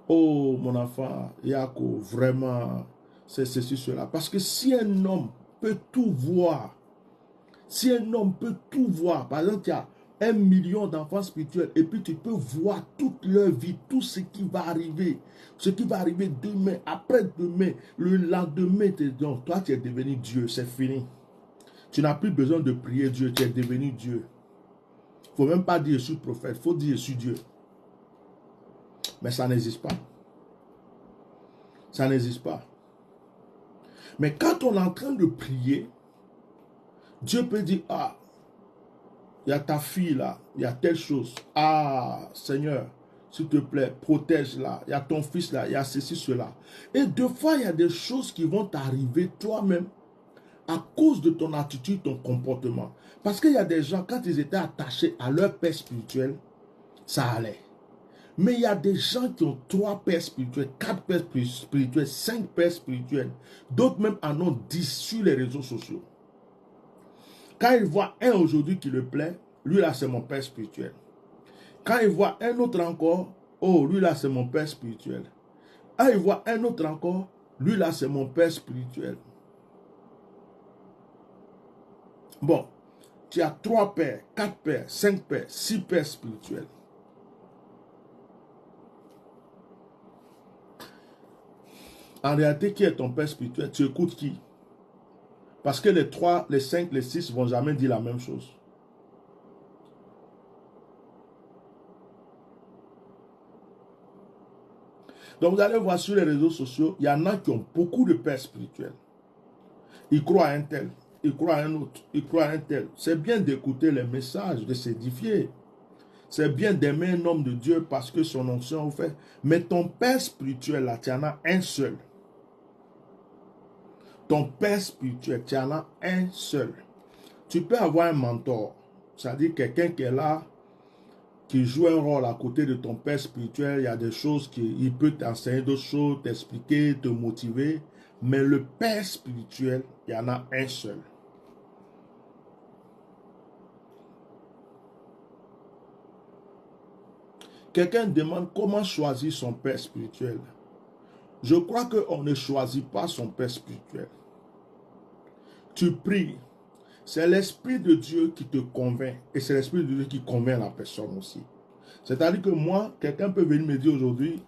Oh, mon enfant, Yako, vraiment, c'est ceci, cela. Parce que si un homme peut tout voir, par exemple, il y a 1 million d'enfants spirituels, et puis tu peux voir toute leur vie, tout ce qui va arriver demain, après-demain, le lendemain, donc toi tu es devenu Dieu, c'est fini. Tu n'as plus besoin de prier Dieu, tu es devenu Dieu. Il ne faut même pas dire je suis prophète, il faut dire je suis Dieu. Mais ça n'existe pas. Ça n'existe pas. Mais quand on est en train de prier, Dieu peut dire, ah, il y a ta fille là, il y a telle chose. Ah, Seigneur, s'il te plaît, protège-la. Il y a ton fils là, il y a ceci, cela. Et deux fois, il y a des choses qui vont t'arriver toi-même à cause de ton attitude, ton comportement. Parce qu'il y a des gens, quand ils étaient attachés à leur père spirituel, ça allait. Mais il y a des gens qui ont 3 pères spirituels, 4 pères spirituels, 5 pères spirituels. D'autres même en ont 10 sur les réseaux sociaux. Quand ils voient un aujourd'hui qui le plaît, lui là c'est mon père spirituel. Quand ils voient un autre encore, oh lui là c'est mon père spirituel. Quand ils voient un autre encore, lui là c'est mon père spirituel. Bon, tu as 3 pères, 4 pères, 5 pères, 6 pères spirituels. En réalité, qui est ton père spirituel? Tu écoutes qui? Parce que les 3, les 5, les 6 ne vont jamais dire la même chose. Donc vous allez voir sur les réseaux sociaux, il y en a qui ont beaucoup de pères spirituels. Ils croient à un tel, ils croient à un autre, ils croient à un tel. C'est bien d'écouter les messages, de s'édifier. C'est bien d'aimer un homme de Dieu parce que son onction vous fait. Mais ton père spirituel, là, tu en as un seul. Ton père spirituel, tu en as un seul. Tu peux avoir un mentor, c'est-à-dire quelqu'un qui est là, qui joue un rôle à côté de ton père spirituel. Il y a des choses qu'il peut t'enseigner, d'autres choses, t'expliquer, te motiver. Mais le père spirituel, il y en a un seul. Quelqu'un demande comment choisir son père spirituel. Je crois qu'on ne choisit pas son père spirituel. Tu pries. C'est l'Esprit de Dieu qui te convainc. Et c'est l'Esprit de Dieu qui convainc la personne aussi. C'est-à-dire que moi, quelqu'un peut venir me dire aujourd'hui,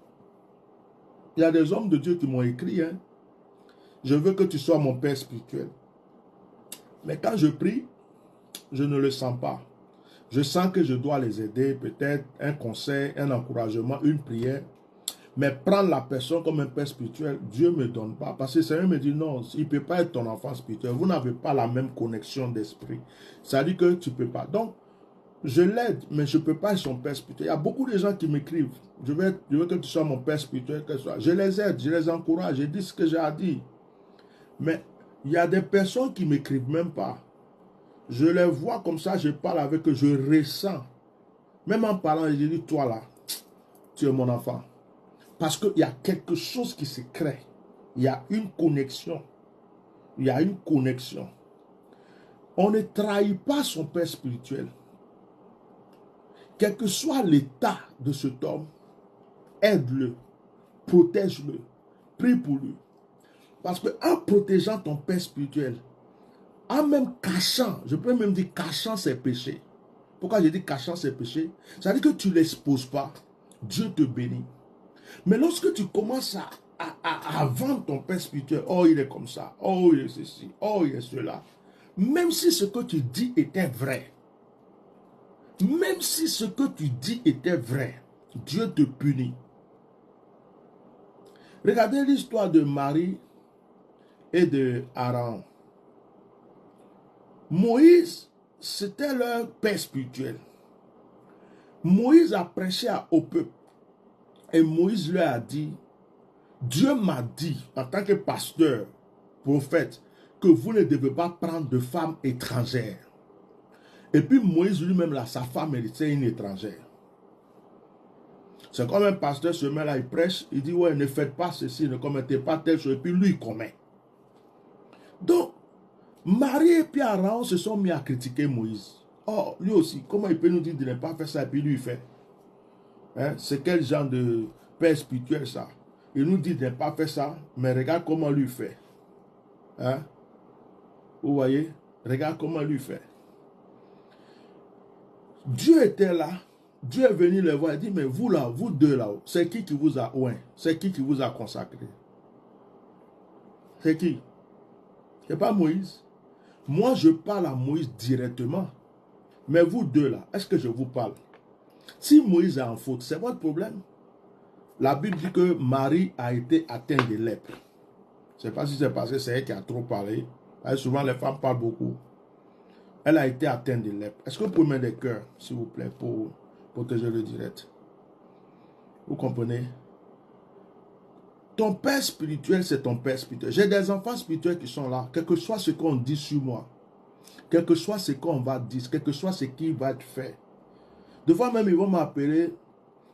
il y a des hommes de Dieu qui m'ont écrit, hein, je veux que tu sois mon père spirituel. Mais quand je prie, je ne le sens pas. Je sens que je dois les aider, peut-être un conseil, un encouragement, une prière. Mais prendre la personne comme un père spirituel, Dieu ne me donne pas. Parce que le Seigneur me dit non, il ne peut pas être ton enfant spirituel. Vous n'avez pas la même connexion d'esprit. Ça dit que tu ne peux pas. Donc, je l'aide, mais je ne peux pas être son père spirituel. Il y a beaucoup de gens qui m'écrivent. Je veux que tu sois mon père spirituel. Que ce soit. Je les aide, je les encourage, je dis ce que j'ai à dire. Mais il y a des personnes qui ne m'écrivent même pas. Je les vois comme ça, je parle avec eux, je ressens. Même en parlant, je dis, toi là, tu es mon enfant. Parce qu'il y a quelque chose qui se crée. Il y a une connexion. Il y a une connexion. On ne trahit pas son père spirituel. Quel que soit l'état de cet homme, aide-le, protège-le, prie pour lui. Parce qu'en protégeant ton père spirituel, en même cachant, je peux même dire cachant ses péchés. Pourquoi je dis cachant ses péchés? Ça veut dire que tu ne l'exposes pas. Dieu te bénit. Mais lorsque tu commences à vendre ton père spirituel, oh il est comme ça, oh il est ceci, oh il est cela, même si ce que tu dis était vrai, même si ce que tu dis était vrai, Dieu te punit. Regardez l'histoire de Marie et de Aaron. Moïse, c'était leur père spirituel. Moïse a prêché au peuple. Et Moïse leur a dit, Dieu m'a dit, en tant que pasteur, prophète, que vous ne devez pas prendre de femmes étrangères. Et puis Moïse lui-même, là, sa femme, elle était une étrangère. C'est comme un pasteur se met là, il prêche, il dit, ouais, ne faites pas ceci, ne commettez pas telle chose, et puis lui, il commet. Donc, Marie et puis Aaron se sont mis à critiquer Moïse. Oh, lui aussi, comment il peut nous dire de ne pas faire ça, et puis lui, il fait. Hein? C'est quel genre de père spirituel, ça? Il nous dit de ne pas faire ça, mais regarde comment lui fait. Hein? Vous voyez? Regarde comment lui fait. Dieu était là. Dieu est venu les voir et dit, mais vous là, vous deux là, c'est qui vous a oint? C'est qui vous a consacré? C'est qui? C'est pas Moïse. Moi, je parle à Moïse directement. Mais vous deux là, est-ce que je vous parle? Si Moïse est en faute, c'est votre problème. La Bible dit que Marie a été atteinte de lèpre. Je ne sais pas si c'est parce que c'est elle qui a trop parlé. Souvent, les femmes parlent beaucoup. Elle a été atteinte de lèpre. Est-ce que vous pouvez mettre des cœurs, s'il vous plaît, pour protéger le direct? Vous comprenez? Ton père spirituel, c'est ton père spirituel. J'ai des enfants spirituels qui sont là. Quel que soit ce qu'on dit sur moi, quel que soit ce qu'on va dire, quel que soit ce qui va être fait. Des fois même, ils vont m'appeler,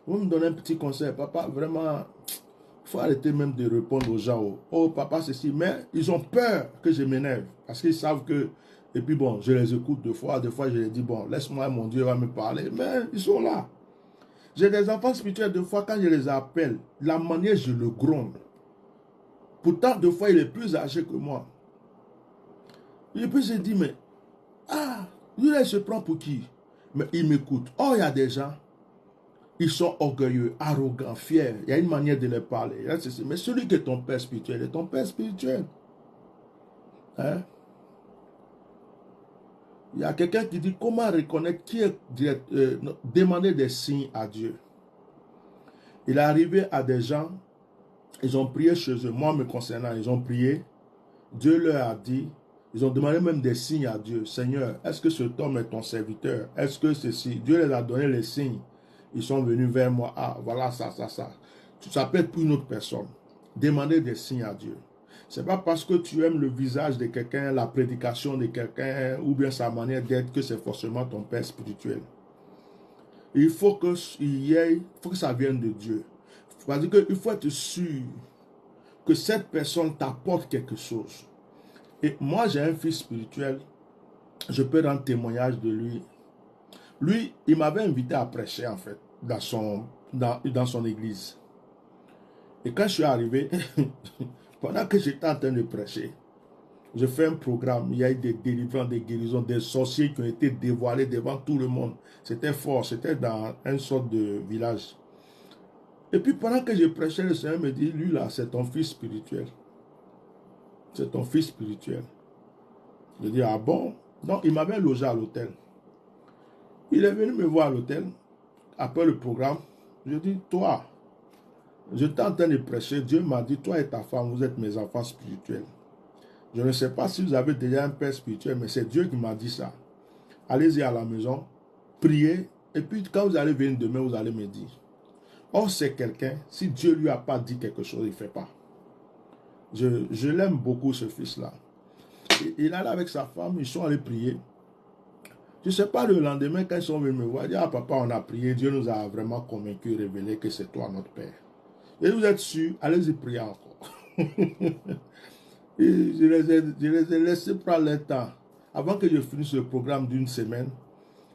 ils vont me donner un petit conseil. Papa, vraiment, il faut arrêter même de répondre aux gens. Oh, papa, ceci. Mais ils ont peur que je m'énerve. Parce qu'ils savent que... Et puis bon, je les écoute deux fois. Des fois, je les dis, bon, laisse-moi, mon Dieu va me parler. Mais ils sont là. J'ai des enfants spirituels, des fois, quand je les appelle, la manière, je le gronde. Pourtant, des fois, il est plus âgé que moi. Et puis, je dis, mais... Ah, lui, là, il se prend pour qui? Mais il m'écoute. Oh, il y a des gens... Ils sont orgueilleux, arrogants, fiers. Il y a une manière de les parler. Mais celui qui est ton père spirituel est ton père spirituel. Hein? Il y a quelqu'un qui dit comment reconnaître qui est demander des signes à Dieu. Il est arrivé à des gens, ils ont prié chez eux. Moi, me concernant, ils ont prié. Dieu leur a dit, ils ont demandé même des signes à Dieu. Seigneur, est-ce que cet homme est ton serviteur? Est-ce que ceci? Dieu les a donné les signes. Ils sont venus vers moi. Ah, voilà ça, ça, ça. Ça peut être pour une autre personne. Demandez des signes à Dieu. Ce n'est pas parce que tu aimes le visage de quelqu'un, la prédication de quelqu'un, ou bien sa manière d'être, que c'est forcément ton père spirituel. Il faut que ça vienne de Dieu. C'est-à-dire qu'il faut être sûr que cette personne t'apporte quelque chose. Et moi, j'ai un fils spirituel. Je peux rendre témoignage de lui. Lui, il m'avait invité à prêcher, en fait, dans son église. Et quand je suis arrivé, pendant que j'étais en train de prêcher, je fais un programme. Il y a eu des délivrances, des guérisons, des sorciers qui ont été dévoilés devant tout le monde. C'était fort, c'était dans une sorte de village. Et puis pendant que je prêchais, le Seigneur me dit, lui là, c'est ton fils spirituel. C'est ton fils spirituel. Je dis, ah bon? Donc, il m'avait logé à l'hôtel. Il est venu me voir à l'hôtel, après le programme. Je dis, toi, je t'ai en train de prêcher. Dieu m'a dit, toi et ta femme, vous êtes mes enfants spirituels. Je ne sais pas si vous avez déjà un père spirituel, mais c'est Dieu qui m'a dit ça. Allez-y à la maison, priez, et puis quand vous allez venir demain, vous allez me dire. Or, c'est quelqu'un, si Dieu lui a pas dit quelque chose, il ne fait pas. Je l'aime beaucoup, ce fils-là. Il est allé avec sa femme, ils sont allés prier. Je ne sais pas, le lendemain, quand ils sont venus me voir, ils disent, ah papa, on a prié, Dieu nous a vraiment convaincus, révélé que c'est toi notre Père. Et vous êtes sûr, allez-y prier encore. Et je les ai laissés prendre le temps. Avant que je finisse le programme d'une semaine,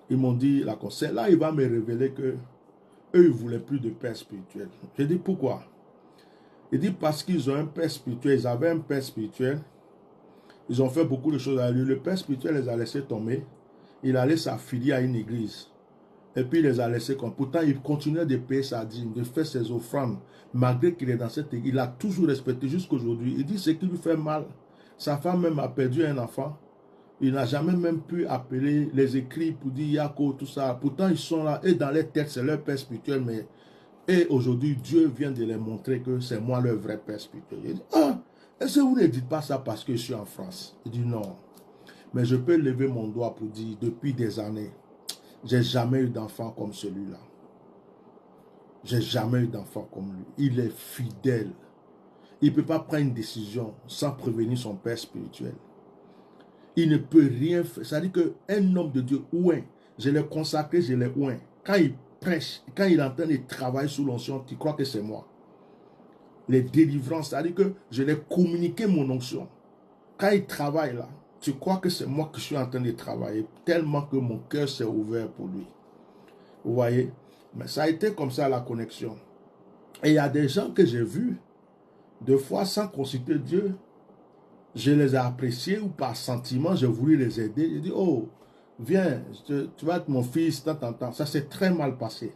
ils m'ont dit, la conseil, là, il va me révéler que eux, ils ne voulaient plus de père spirituel. J'ai dit, pourquoi? Il dit, parce qu'ils ont un père spirituel, ils avaient un père spirituel, ils ont fait beaucoup de choses à lui. Le père spirituel les a laissés tomber, il allait s'affilier à une église. Et puis il les a laissés comme. Pourtant, il continuait de payer sa dîme, de faire ses offrandes, malgré qu'il est dans cette église. Il a toujours respecté jusqu'à aujourd'hui. Il dit ce qui lui fait mal. Sa femme même a perdu un enfant. Il n'a jamais même pu appeler les écrits pour dire Yako, tout ça. Pourtant, ils sont là, et dans les têtes, c'est leur père spirituel. Mais, et aujourd'hui, Dieu vient de les montrer que c'est moi leur vrai père spirituel. Il dit, ah, est-ce que vous ne dites pas ça parce que je suis en France? Il dit non. Mais je peux lever mon doigt pour dire, depuis des années, j'ai jamais eu d'enfant comme celui-là. J'ai jamais eu d'enfant comme lui. Il est fidèle. Il ne peut pas prendre une décision sans prévenir son père spirituel. Il ne peut rien faire. C'est-à-dire qu'un homme de Dieu, ouin, je l'ai consacré, je l'ai ouin. Quand il prêche, quand il est en train de travailler sous l'onction, tu crois que c'est moi. Les délivrances, c'est-à-dire que je l'ai communiqué mon onction. Quand il travaille là, tu crois que c'est moi qui suis en train de travailler, tellement que mon cœur s'est ouvert pour lui. Vous voyez? Mais ça a été comme ça la connexion. Et il y a des gens que j'ai vus, deux fois sans consulter Dieu, je les ai appréciés ou par sentiment, j'ai voulu les aider. J'ai dit, oh, viens, tu vas être mon fils, tant. Ça s'est très mal passé.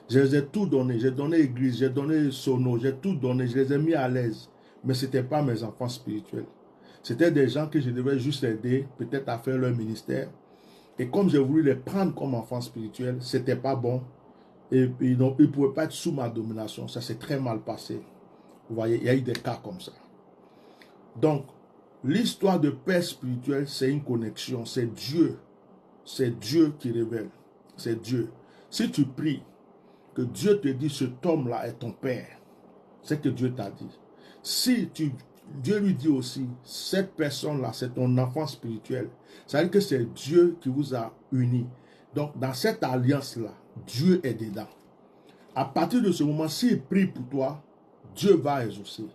Je les ai tout donné. J'ai donné église, j'ai donné sono, j'ai tout donné. Je les ai mis à l'aise. Mais ce n'était pas mes enfants spirituels. C'était des gens que je devais juste aider, peut-être à faire leur ministère. Et comme j'ai voulu les prendre comme enfants spirituels, ce n'était pas bon. Et ils ne pouvaient pas être sous ma domination. Ça s'est très mal passé. Vous voyez, il y a eu des cas comme ça. Donc, l'histoire de père spirituel, c'est une connexion. C'est Dieu. C'est Dieu qui révèle. C'est Dieu. Si tu pries, que Dieu te dit, cet homme-là est ton père, c'est que Dieu t'a dit. Si Dieu lui dit aussi, cette personne-là, c'est ton enfant spirituel, ça veut dire que c'est Dieu qui vous a unis. Donc, dans cette alliance-là, Dieu est dedans. À partir de ce moment, s'il prie pour toi, Dieu va exaucer.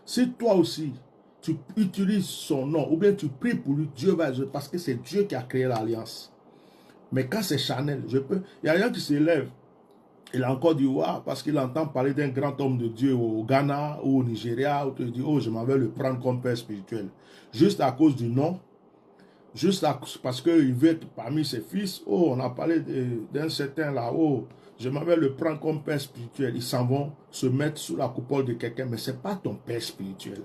Si toi aussi, tu utilises son nom, ou bien tu pries pour lui, Dieu va exaucer, parce que c'est Dieu qui a créé l'alliance. Mais quand c'est charnel, il y a rien qui s'élève. Il a encore dit, waouh, parce qu'il entend parler d'un grand homme de Dieu au Ghana ou au Nigeria, où tu dis, oh, je m'en vais le prendre comme père spirituel. Juste à cause du nom, parce qu'il veut être parmi ses fils, oh, on a parlé d'un certain là, oh, je m'en vais le prendre comme père spirituel. Ils s'en vont se mettre sous la coupole de quelqu'un, mais ce n'est pas ton père spirituel.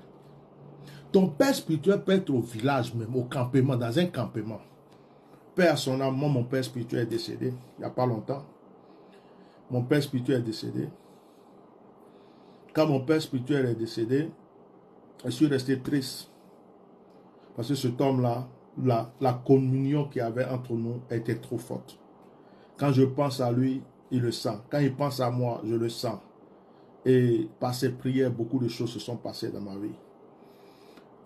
Ton père spirituel peut être au village même, au campement, dans un campement. Père à son âme, moi, mon père spirituel est décédé, il n'y a pas longtemps. Mon père spirituel est décédé. Quand mon père spirituel est décédé, je suis resté triste. Parce que cet homme-là, la communion qu'il y avait entre nous était trop forte. Quand je pense à lui, il le sent. Quand il pense à moi, je le sens. Et par ses prières, beaucoup de choses se sont passées dans ma vie.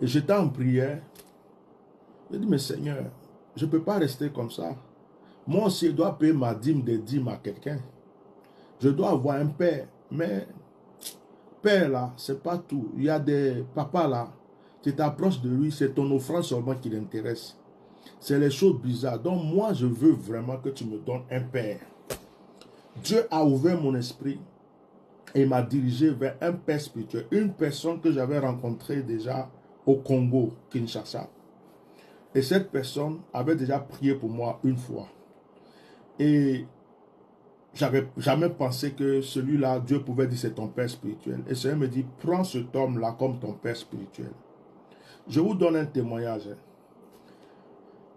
Et j'étais en prière. Je dis, mais Seigneur, je ne peux pas rester comme ça. Moi aussi, je dois payer ma dîme des dîmes à quelqu'un. Je dois avoir un père. Mais père là, c'est pas tout. Il y a des papas là, tu t'approches de lui, c'est ton offrande seulement qui l'intéresse. C'est les choses bizarres. Donc moi, je veux vraiment que tu me donnes un père. Dieu a ouvert mon esprit et m'a dirigé vers un père spirituel. Une personne que j'avais rencontrée déjà au Congo, Kinshasa. Et cette personne avait déjà prié pour moi une fois. Et j'avais jamais pensé que celui-là, Dieu pouvait dire c'est ton père spirituel. Et le Seigneur me dit, prends cet homme-là comme ton père spirituel. Je vous donne un témoignage.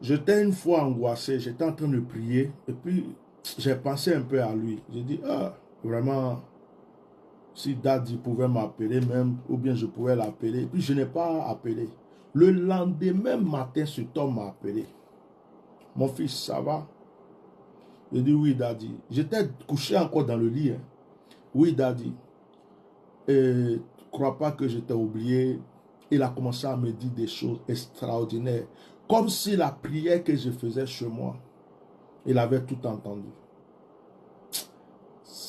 J'étais une fois angoissé, j'étais en train de prier, et puis j'ai pensé un peu à lui. J'ai dit, ah, vraiment, si Daddy pouvait m'appeler même, ou bien je pouvais l'appeler. Et puis je n'ai pas appelé. Le lendemain matin, cet homme m'a appelé. Mon fils, ça va? J'ai dit, oui, Daddy. J'étais couché encore dans le lit. Hein. Oui, Daddy. Et ne crois pas que je t'ai oublié. Il a commencé à me dire des choses extraordinaires. Comme si la prière que je faisais chez moi, il avait tout entendu.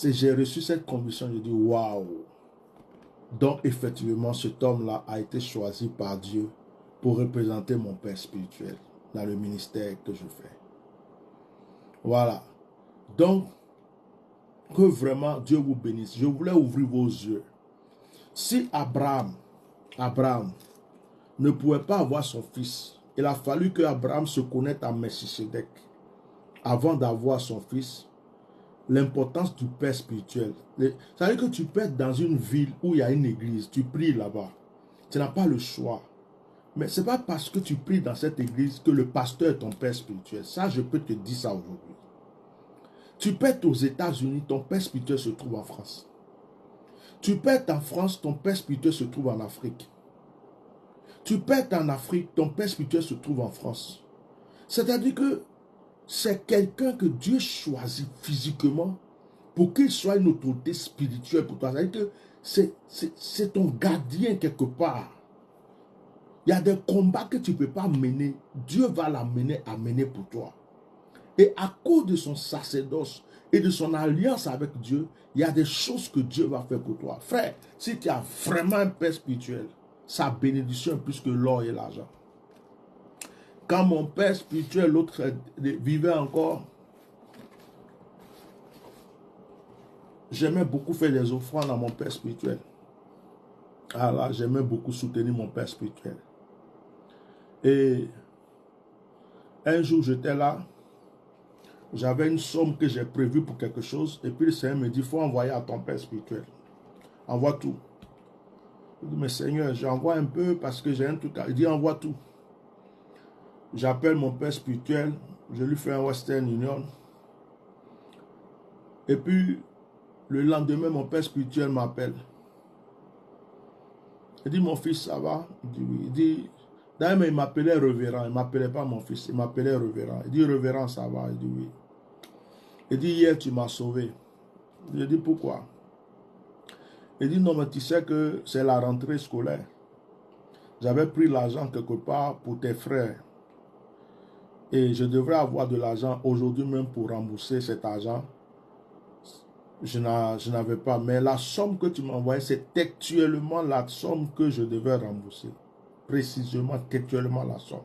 J'ai reçu cette conviction, je dis waouh. Donc effectivement, cet homme-là a été choisi par Dieu pour représenter mon père spirituel dans le ministère que je fais. Voilà. Donc, que vraiment Dieu vous bénisse. Je voulais ouvrir vos yeux. Si Abraham ne pouvait pas avoir son fils, il a fallu que Abraham se connecte à Melchisedec avant d'avoir son fils. L'importance du père spirituel. Ça veut dire que tu peux être dans une ville où il y a une église, tu pries là-bas. Tu n'as pas le choix. Mais ce n'est pas parce que tu pries dans cette église que le pasteur est ton père spirituel. Ça, je peux te dire ça aujourd'hui. Tu peux être aux États-Unis, ton père spirituel se trouve en France. Tu peux être en France, ton père spirituel se trouve en Afrique. Tu peux être en Afrique, ton père spirituel se trouve en France. C'est-à-dire que c'est quelqu'un que Dieu choisit physiquement pour qu'il soit une autorité spirituelle pour toi. C'est-à-dire que c'est ton gardien quelque part. Il y a des combats que tu ne peux pas mener. Dieu va l'amener à mener pour toi. Et à cause de son sacerdoce et de son alliance avec Dieu, il y a des choses que Dieu va faire pour toi. Frère, si tu as vraiment un père spirituel, sa bénédiction est plus que l'or et l'argent. Quand mon père spirituel, l'autre, vivait encore, j'aimais beaucoup faire des offrandes à mon père spirituel. Ah là, j'aimais beaucoup soutenir mon père spirituel. Et un jour, j'étais là, j'avais une somme que j'ai prévue pour quelque chose, et puis le Seigneur me dit, il faut envoyer à ton père spirituel. Envoie tout. Je dis, mais Seigneur, j'envoie un peu parce que j'ai un truc à... Il dit, envoie tout. J'appelle mon père spirituel, je lui fais un Western Union. Et puis, le lendemain, mon père spirituel m'appelle. Il dit, mon fils, ça va? Il dit, oui. Il dit, d'ailleurs, il m'appelait révérend. Il ne m'appelait pas mon fils, il m'appelait révérend. Il dit, révérend, ça va? Il dit, oui. Il dit, hier, tu m'as sauvé. Je dis, pourquoi? Il dit, non, mais tu sais que c'est la rentrée scolaire. J'avais pris l'argent quelque part pour tes frères. Et je devrais avoir de l'argent aujourd'hui même pour rembourser cet argent. Je n'avais pas. Mais la somme que tu m'as envoyée, c'est textuellement la somme que je devais rembourser. Précisément, textuellement la somme.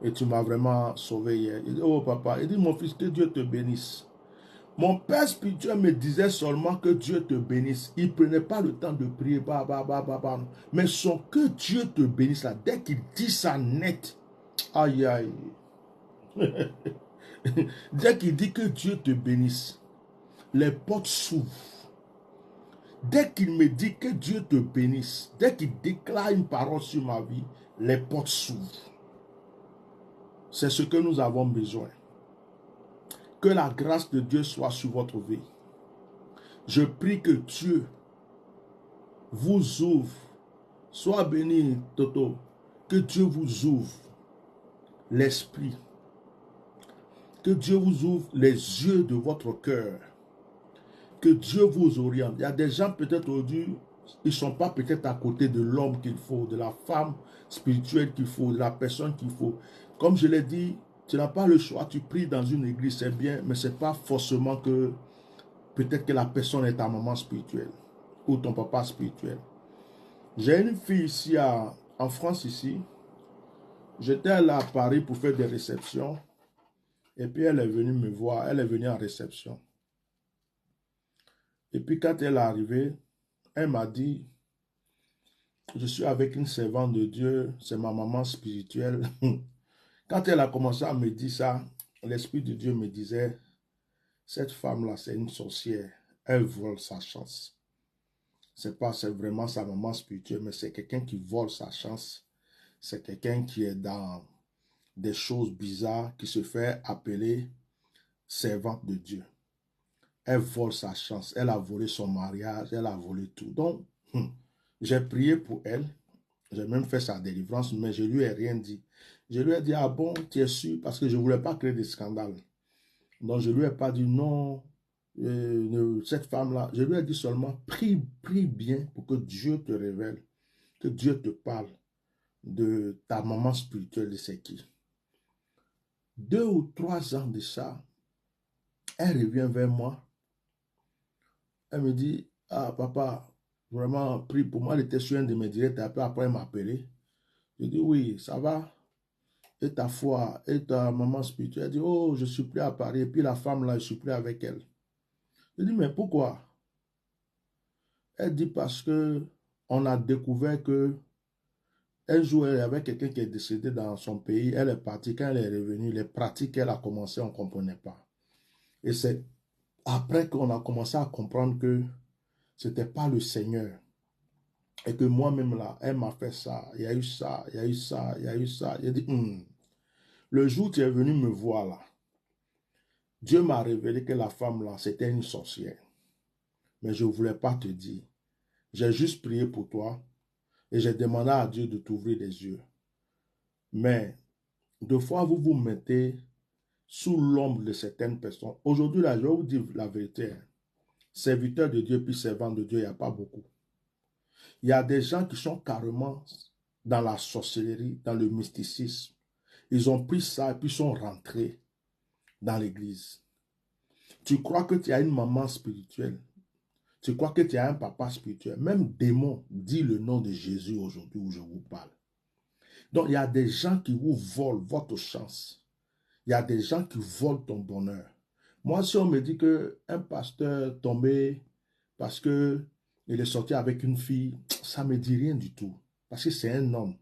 Et tu m'as vraiment sauvé hier. Il dit, oh papa, il dit, mon fils, que Dieu te bénisse. Mon père spirituel me disait seulement que Dieu te bénisse. Il ne prenait pas le temps de prier. Mais son que Dieu te bénisse, là, dès qu'il dit ça net, aïe aïe. Dès qu'il dit que Dieu te bénisse, les portes s'ouvrent. Dès qu'il me dit que Dieu te bénisse, dès qu'il déclare une parole sur ma vie, les portes s'ouvrent. C'est ce que nous avons besoin. Que la grâce de Dieu soit sur votre vie. Je prie que Dieu vous ouvre. Sois béni, Toto. Que Dieu vous ouvre l'esprit. Que Dieu vous ouvre les yeux de votre cœur. Que Dieu vous oriente. Il y a des gens peut-être aujourd'hui, ils ne sont pas peut-être à côté de l'homme qu'il faut, de la femme spirituelle qu'il faut, de la personne qu'il faut. Comme je l'ai dit, tu n'as pas le choix. Tu pries dans une église, c'est bien, mais ce n'est pas forcément que peut-être que la personne est ta maman spirituelle ou ton papa spirituel. J'ai une fille ici en France ici. J'étais là à Paris pour faire des réceptions. Et puis elle est venue me voir. Elle est venue en réception. Et puis quand elle est arrivée, elle m'a dit, je suis avec une servante de Dieu. C'est ma maman spirituelle. Quand elle a commencé à me dire ça, l'Esprit de Dieu me disait, cette femme-là, c'est une sorcière. Elle vole sa chance. C'est vraiment sa maman spirituelle, mais c'est quelqu'un qui vole sa chance. C'est quelqu'un qui est dans des choses bizarres, qui se fait appeler servante de Dieu. Elle vole sa chance, elle a volé son mariage, elle a volé tout. Donc, j'ai prié pour elle, j'ai même fait sa délivrance, mais je lui ai rien dit. Je lui ai dit, ah bon, tu es sûr? Parce que je ne voulais pas créer de scandale. Donc, je ne lui ai pas dit non, cette femme-là. Je lui ai dit seulement, prie bien pour que Dieu te révèle, que Dieu te parle de ta maman spirituelle de c'est qui. 2 ou 3 ans de ça, elle revient vers moi. Elle me dit, ah papa, vraiment, prie pour moi. Elle était sur un de mes directs, après elle m'a appelé. Je dis, oui, ça va. Et ta foi, et ta maman spirituelle. Elle dit, oh, je suis plus à Paris. Et puis la femme là, je suis plus avec elle. Je dis, mais pourquoi? Elle dit, parce que on a découvert que un jour, il y avait quelqu'un qui est décédé dans son pays. Elle est partie. Quand elle est revenue, les pratiques qu'elle a commencé, on ne comprenait pas. Et c'est après qu'on a commencé à comprendre que ce n'était pas le Seigneur. Et que moi-même là, elle m'a fait ça. Il y a eu ça, il y a eu ça, il y a eu ça. J'ai dit, le jour où tu es venu me voir là, Dieu m'a révélé que la femme là, c'était une sorcière. Mais je ne voulais pas te dire. J'ai juste prié pour toi et j'ai demandé à Dieu de t'ouvrir les yeux. Mais deux fois, vous vous mettez sous l'ombre de certaines personnes. Aujourd'hui, là, je vais vous dire la vérité. Serviteurs de Dieu puis servants de Dieu, il n'y a pas beaucoup. Il y a des gens qui sont carrément dans la sorcellerie, dans le mysticisme. Ils ont pris ça et puis sont rentrés dans l'église. Tu crois que tu as une maman spirituelle. Tu crois que tu as un papa spirituel. Même démon dit le nom de Jésus aujourd'hui où je vous parle. Donc, il y a des gens qui vous volent votre chance. Il y a des gens qui volent ton bonheur. Moi, si on me dit qu'un pasteur tombé parce qu'il est sorti avec une fille, ça ne me dit rien du tout. Parce que c'est un homme.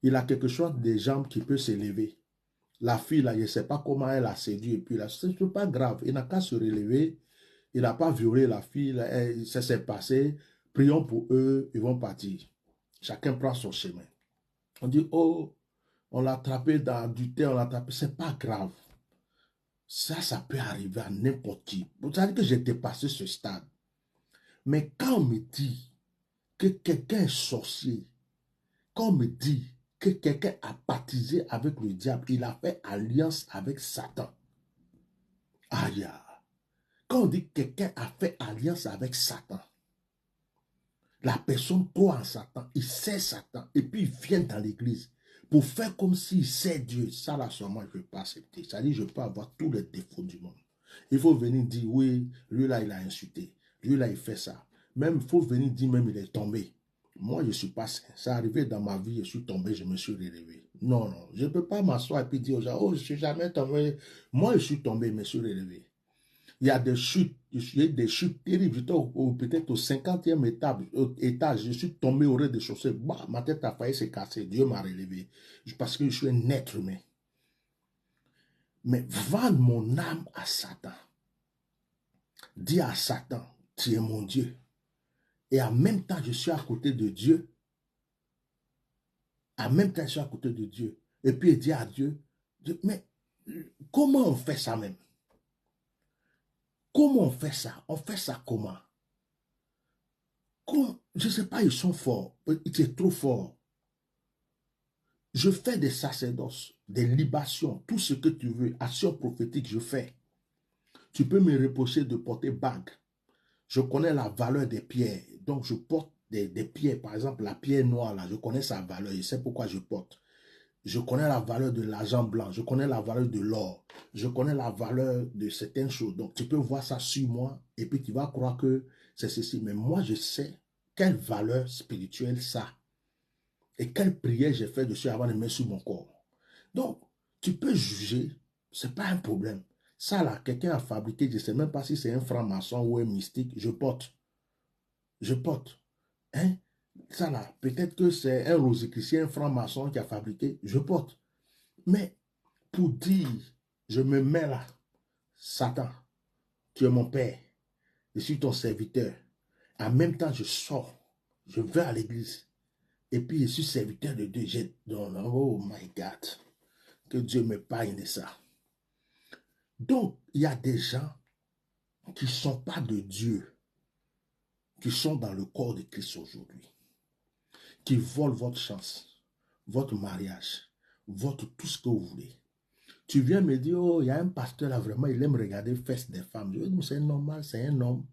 Il a quelque chose des jambes qui peut s'élever. La fille, là, je ne sais pas comment elle a séduit. Et puis là, ce n'est pas grave. Il n'a qu'à se relever. Il n'a pas violé la fille. Là, ça s'est passé. Prions pour eux. Ils vont partir. Chacun prend son chemin. On dit, oh, on l'a attrapé dans du thé, on l'a attrapé. Ce n'est pas grave. Ça peut arriver à n'importe qui. Vous savez que j'ai dépassé ce stade. Mais quand on me dit que quelqu'un est sorcier, quand on me dit que quelqu'un a baptisé avec le diable, il a fait alliance avec Satan. Aïe. Quand on dit que quelqu'un a fait alliance avec Satan, la personne croit en Satan, il sait Satan, et puis il vient dans l'église pour faire comme s'il sait Dieu. Ça là seulement, je ne peux pas accepter. C'est-à-dire, je peux avoir tous les défauts du monde. Il faut venir dire, oui, lui là, il a insulté. Lui là, il fait ça. Même, il faut venir dire, même, il est tombé. Moi, je ne suis pas sain. Ça arrivé dans ma vie, je suis tombé, je me suis relevé. Non, non, je ne peux pas m'asseoir et puis dire aux gens, oh, je ne suis jamais tombé. Moi, je suis tombé, je me suis relevé. Il y a des chutes, terribles. J'étais peut-être au 50e étage. Je suis tombé au rez-de-chaussée. Bah, ma tête a failli se casser. Dieu m'a relevé. Parce que je suis un être humain. Mais vendre mon âme à Satan. Dis à Satan, tu es mon Dieu. Et en même temps, je suis à côté de Dieu. En même temps, je suis à côté de Dieu. Et puis, il dit à Dieu, mais comment on fait ça même? Comment on fait ça? On fait ça comment? Je ne sais pas, ils sont forts. Ils sont trop forts. Je fais des sacerdoces, des libations, tout ce que tu veux, action prophétique, je fais. Tu peux me reprocher de porter bague. Je connais la valeur des pierres. Donc, je porte des pierres. Par exemple, la pierre noire, là, je connais sa valeur. Je sais pourquoi je porte. Je connais la valeur de l'argent blanc. Je connais la valeur de l'or. Je connais la valeur de certaines choses. Donc, tu peux voir ça sur moi et puis tu vas croire que c'est ceci. Mais moi, je sais quelle valeur spirituelle ça a. Et quelle prière j'ai fait dessus avant de mettre sur mon corps. Donc, tu peux juger, ce n'est pas un problème. Ça là, quelqu'un a fabriqué, je ne sais même pas si c'est un franc-maçon ou un mystique, je porte. Je porte. Hein? Ça là, peut-être que c'est un rosicrucien, un franc-maçon qui a fabriqué, je porte. Mais pour dire, je me mets là, Satan, tu es mon père, je suis ton serviteur. En même temps, je sors, je vais à l'église. Et puis, je suis serviteur de Dieu. Oh my God. Que Dieu m'épargne de ça. Donc, il y a des gens qui ne sont pas de Dieu, qui sont dans le corps de Christ aujourd'hui, qui volent votre chance, votre mariage, votre tout ce que vous voulez. Tu viens me dire, oh, il y a un pasteur là, vraiment, il aime regarder les fesses des femmes. Je veux dire, c'est normal, c'est un homme.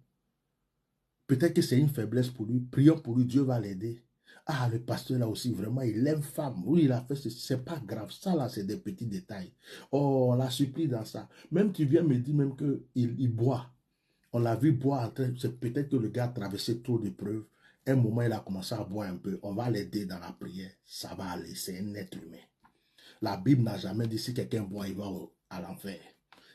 Peut-être que c'est une faiblesse pour lui. Prions pour lui, Dieu va l'aider. Ah, le pasteur là aussi, vraiment, il aime femme. Oui, il a fait ceci, c'est pas grave. Ça là, c'est des petits détails. Oh, on l'a supplie dans ça. Même tu viens me dire même qu'il boit. On l'a vu boire, c'est peut-être que le gars a traversé trop d'épreuves. Un moment, il a commencé à boire un peu. On va l'aider dans la prière. Ça va aller, c'est un être humain. La Bible n'a jamais dit si quelqu'un boit, il va à l'enfer.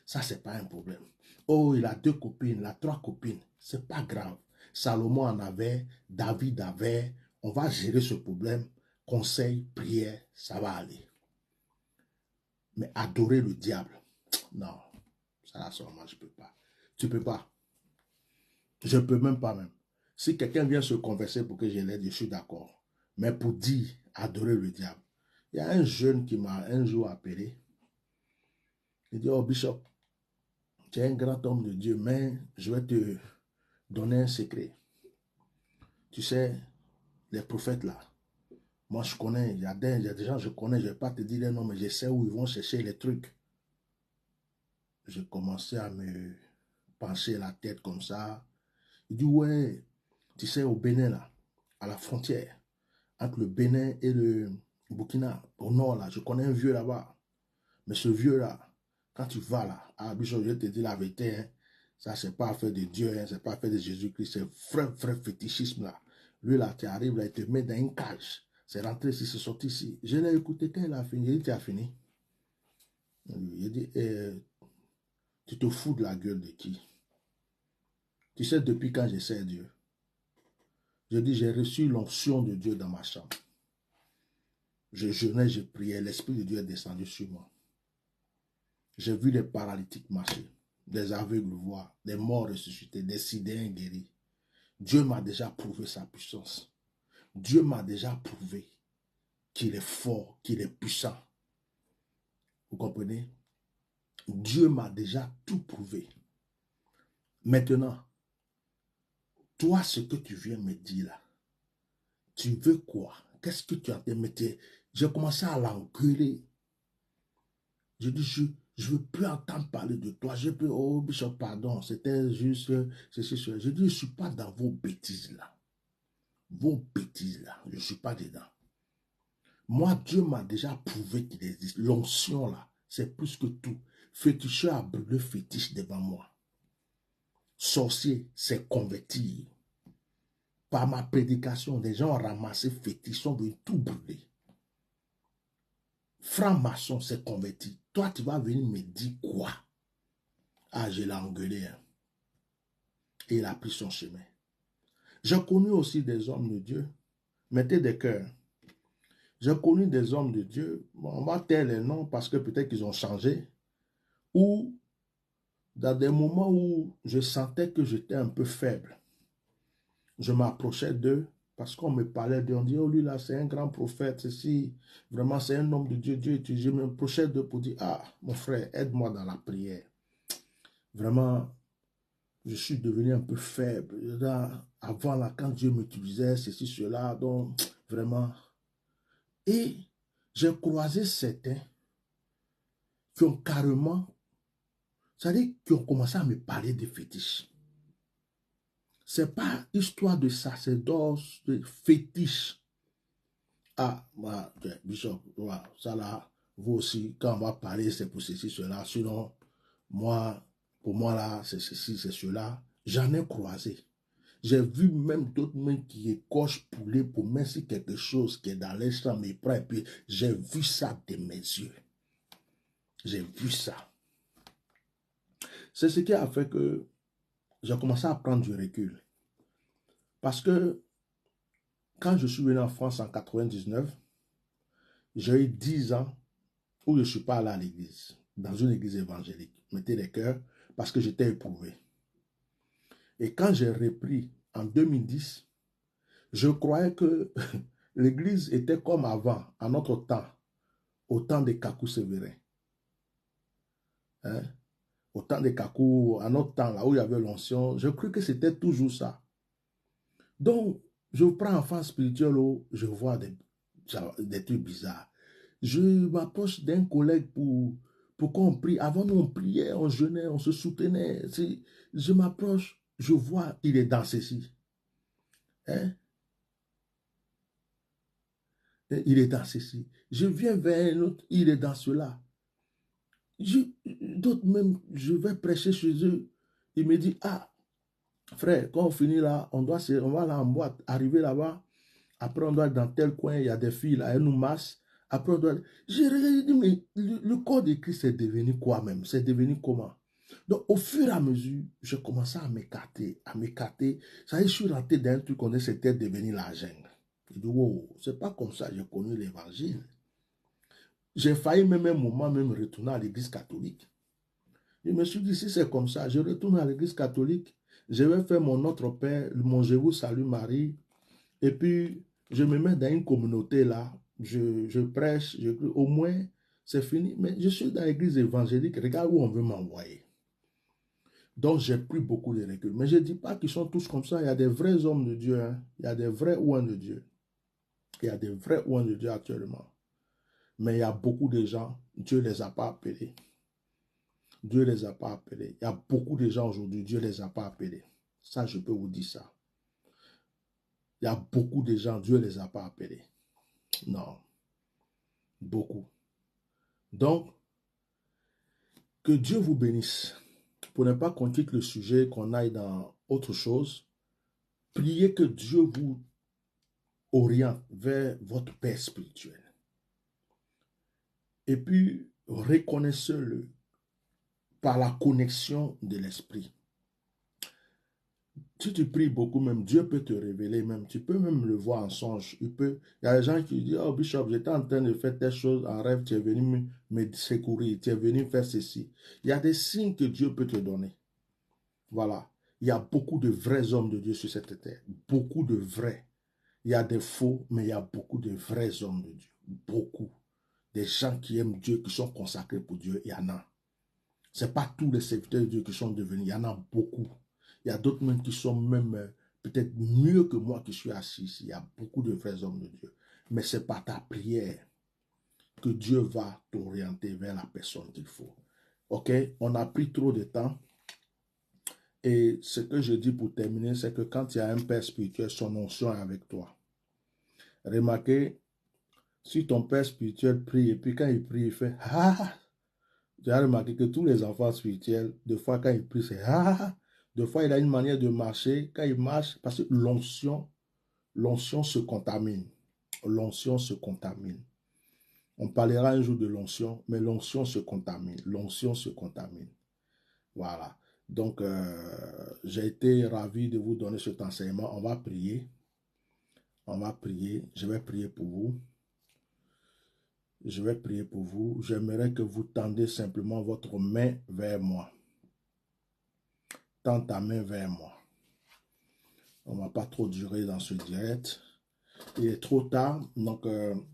Ça, c'est pas un problème. Oh, il a 2 copines, il a 3 copines. C'est pas grave. Salomon en avait, David avait. On va gérer ce problème. Conseil, prière, ça va aller. Mais adorer le diable, non. Ça, là, seulement, je peux pas. Tu peux pas. Je peux même pas même. Si quelqu'un vient se converser pour que je l'aide, je suis d'accord. Mais pour dire adorer le diable. Il y a un jeune qui m'a un jour appelé. Il dit, oh Bishop, tu es un grand homme de Dieu, mais je vais te donner un secret. Tu sais, les prophètes là, moi je connais, il y a des gens que je connais, je ne vais pas te dire les noms, mais je sais où ils vont chercher les trucs. J'ai commencé à me pencher la tête comme ça. Il dit, ouais, tu sais, au Bénin là, à la frontière, entre le Bénin et le Burkina, au nord là, je connais un vieux là-bas. Mais ce vieux là, quand tu vas là, à Bishop, je te dis la vérité, hein, ça c'est pas affaire de Dieu, hein, c'est pas affaire de Jésus-Christ, c'est vrai fétichisme là. Lui là, tu arrives là, il te met dans une cage. C'est rentré ici, c'est sorti ici. Je l'ai écouté quand il a fini. Il dit, tu as fini. Il dit, tu te fous de la gueule de qui? Tu sais depuis quand je sais Dieu? Je dis, j'ai reçu l'onction de Dieu dans ma chambre. Je jeûnais, je priais, l'Esprit de Dieu est descendu sur moi. J'ai vu des paralytiques marcher, des aveugles voir, des morts ressuscités, des sidéens guéris. Dieu m'a déjà prouvé sa puissance. Dieu m'a déjà prouvé qu'il est fort, qu'il est puissant. Vous comprenez? Dieu m'a déjà tout prouvé. Maintenant, toi, ce que tu viens me dire là, tu veux quoi? Qu'est-ce que tu as te mettre? J'ai commencé à l'engueuler. Je dis, je ne veux plus entendre parler de toi. Je peux, oh Bishop, pardon, c'était juste ceci, cela. Je dis, je ne suis pas dans vos bêtises là. Vos bêtises là, je ne suis pas dedans. Moi, Dieu m'a déjà prouvé qu'il existe. L'onction là, c'est plus que tout. Féticheur a brûlé fétiche devant moi. Sorcier s'est converti. Par ma prédication, des gens ont ramassé fétiche, sont venus tout brûler. Franc-maçon s'est converti. Toi, tu vas venir me dire quoi? Ah, je l'ai engueulé. Hein. Et il a pris son chemin. J'ai connu aussi des hommes de Dieu. Mettez des cœurs. J'ai connu des hommes de Dieu. Bon, on va taire les noms parce que peut-être qu'ils ont changé. Ou dans des moments où je sentais que j'étais un peu faible, je m'approchais d'eux parce qu'on me parlait d'eux. On dit, oh lui là, c'est un grand prophète. Ceci, vraiment, c'est un homme de Dieu. Dieu utilise. Je m'approchais d'eux pour dire, ah, mon frère, aide-moi dans la prière. Vraiment, je suis devenu un peu faible. Là, avant, là, quand Dieu m'utilisait, ceci, cela, donc, vraiment. Et j'ai croisé certains qui ont carrément, c'est-à-dire qui ont commencé à me parler de fétiches. Ce n'est pas histoire de sacerdoce, de fétiche. Ah, voilà, Bishop, voilà, ça là, vous aussi, quand on va parler, c'est pour ceci, cela. Sinon, moi, pour moi là, c'est ceci, c'est cela. J'en ai croisé. J'ai vu même d'autres mains qui écorchent poulet pour mettre sur quelque chose qui est dans l'estomac, mais près, et puis j'ai vu ça de mes yeux. J'ai vu ça. C'est ce qui a fait que j'ai commencé à prendre du recul. Parce que quand je suis venu en France en 99, j'ai eu 10 ans où je ne suis pas allé à l'église, dans une église évangélique. Mettez les cœurs parce que j'étais éprouvé. Et quand j'ai repris en 2010, je croyais que l'église était comme avant, à notre temps, au temps de Kakou Sévérin. Hein? Au temps de Kakou, à notre temps, là où il y avait l'onction, je crois que c'était toujours ça. Donc, je prends enfant spirituel, je vois des trucs bizarres. Je m'approche d'un collègue pour qu'on prie. Avant, nous, on priait, on jeûnait, on se soutenait. Je m'approche, je vois, il est dans ceci. Hein? Il est dans ceci. Je viens vers un autre, il est dans cela. D'autres même, je vais prêcher chez eux. Il me dit, ah, frère, quand on finit là, on va là en boîte, arriver là-bas. Après, on doit être dans tel coin, il y a des filles là, elles nous massent. Après, on doit... J'ai regardé, mais le corps de Christ est devenu quoi même? C'est devenu comment? Donc, au fur et à mesure, je commençais à m'écarter, à m'écarter. Ça y est, je suis rentré dans un truc qu'on c'était devenu la jungle. Je dis, wow, c'est pas comme ça, j'ai connu l'évangile. J'ai failli même un moment même retourner à l'église catholique. Je me suis dit, si c'est comme ça, je retourne à l'église catholique, je vais faire mon Notre Père, mon Je vous salue Marie, et puis je me mets dans une communauté là, je prêche, au moins c'est fini, mais je suis dans l'église évangélique, regarde où on veut m'envoyer. Donc j'ai pris beaucoup de recul. Mais je ne dis pas qu'ils sont tous comme ça, il y a des vrais hommes de Dieu, hein. Il y a des vrais ouins de Dieu. Il y a des vrais ouins de Dieu actuellement. Mais il y a beaucoup de gens, Dieu ne les a pas appelés. Dieu ne les a pas appelés. Il y a beaucoup de gens aujourd'hui, Dieu ne les a pas appelés. Ça, je peux vous dire ça. Il y a beaucoup de gens, Dieu ne les a pas appelés. Non. Beaucoup. Donc, que Dieu vous bénisse. Pour ne pas qu'on quitte le sujet, qu'on aille dans autre chose, priez que Dieu vous oriente vers votre Père spirituel. Et puis, reconnaissez-le par la connexion de l'esprit. Si tu pries beaucoup, même Dieu peut te révéler, même tu peux même le voir en songe. Il y a des gens qui disent, oh Bishop, j'étais en train de faire telle chose en rêve, tu es venu me secourir, tu es venu faire ceci. Il y a des signes que Dieu peut te donner. Voilà. Il y a beaucoup de vrais hommes de Dieu sur cette terre. Beaucoup de vrais. Il y a des faux, mais il y a beaucoup de vrais hommes de Dieu. Beaucoup. Des gens qui aiment Dieu, qui sont consacrés pour Dieu, il y en a. Ce n'est pas tous les serviteurs de Dieu qui sont devenus. Il y en a beaucoup. Il y a d'autres même qui sont même peut-être mieux que moi qui suis assis ici. Il y a beaucoup de vrais hommes de Dieu. Mais c'est par ta prière que Dieu va t'orienter vers la personne qu'il faut. Ok? On a pris trop de temps. Et ce que je dis pour terminer, c'est que quand il y a un père spirituel, son onction est avec toi. Remarquez, si ton père spirituel prie, et puis quand il prie, il fait « Ah !» Tu as remarqué que tous les enfants spirituels, des fois quand ils prient, c'est « Ah !» Des fois, il a une manière de marcher. Quand il marche, parce que l'onction se contamine. L'onction se contamine. On parlera un jour de l'onction, mais l'onction se contamine. L'onction se contamine. Voilà. Donc, j'ai été ravi de vous donner cet enseignement. On va prier. On va prier. Je vais prier pour vous. Je vais prier pour vous. J'aimerais que vous tendez simplement votre main vers moi. Tends ta main vers moi. On ne va pas trop durer dans ce direct. Il est trop tard. Donc,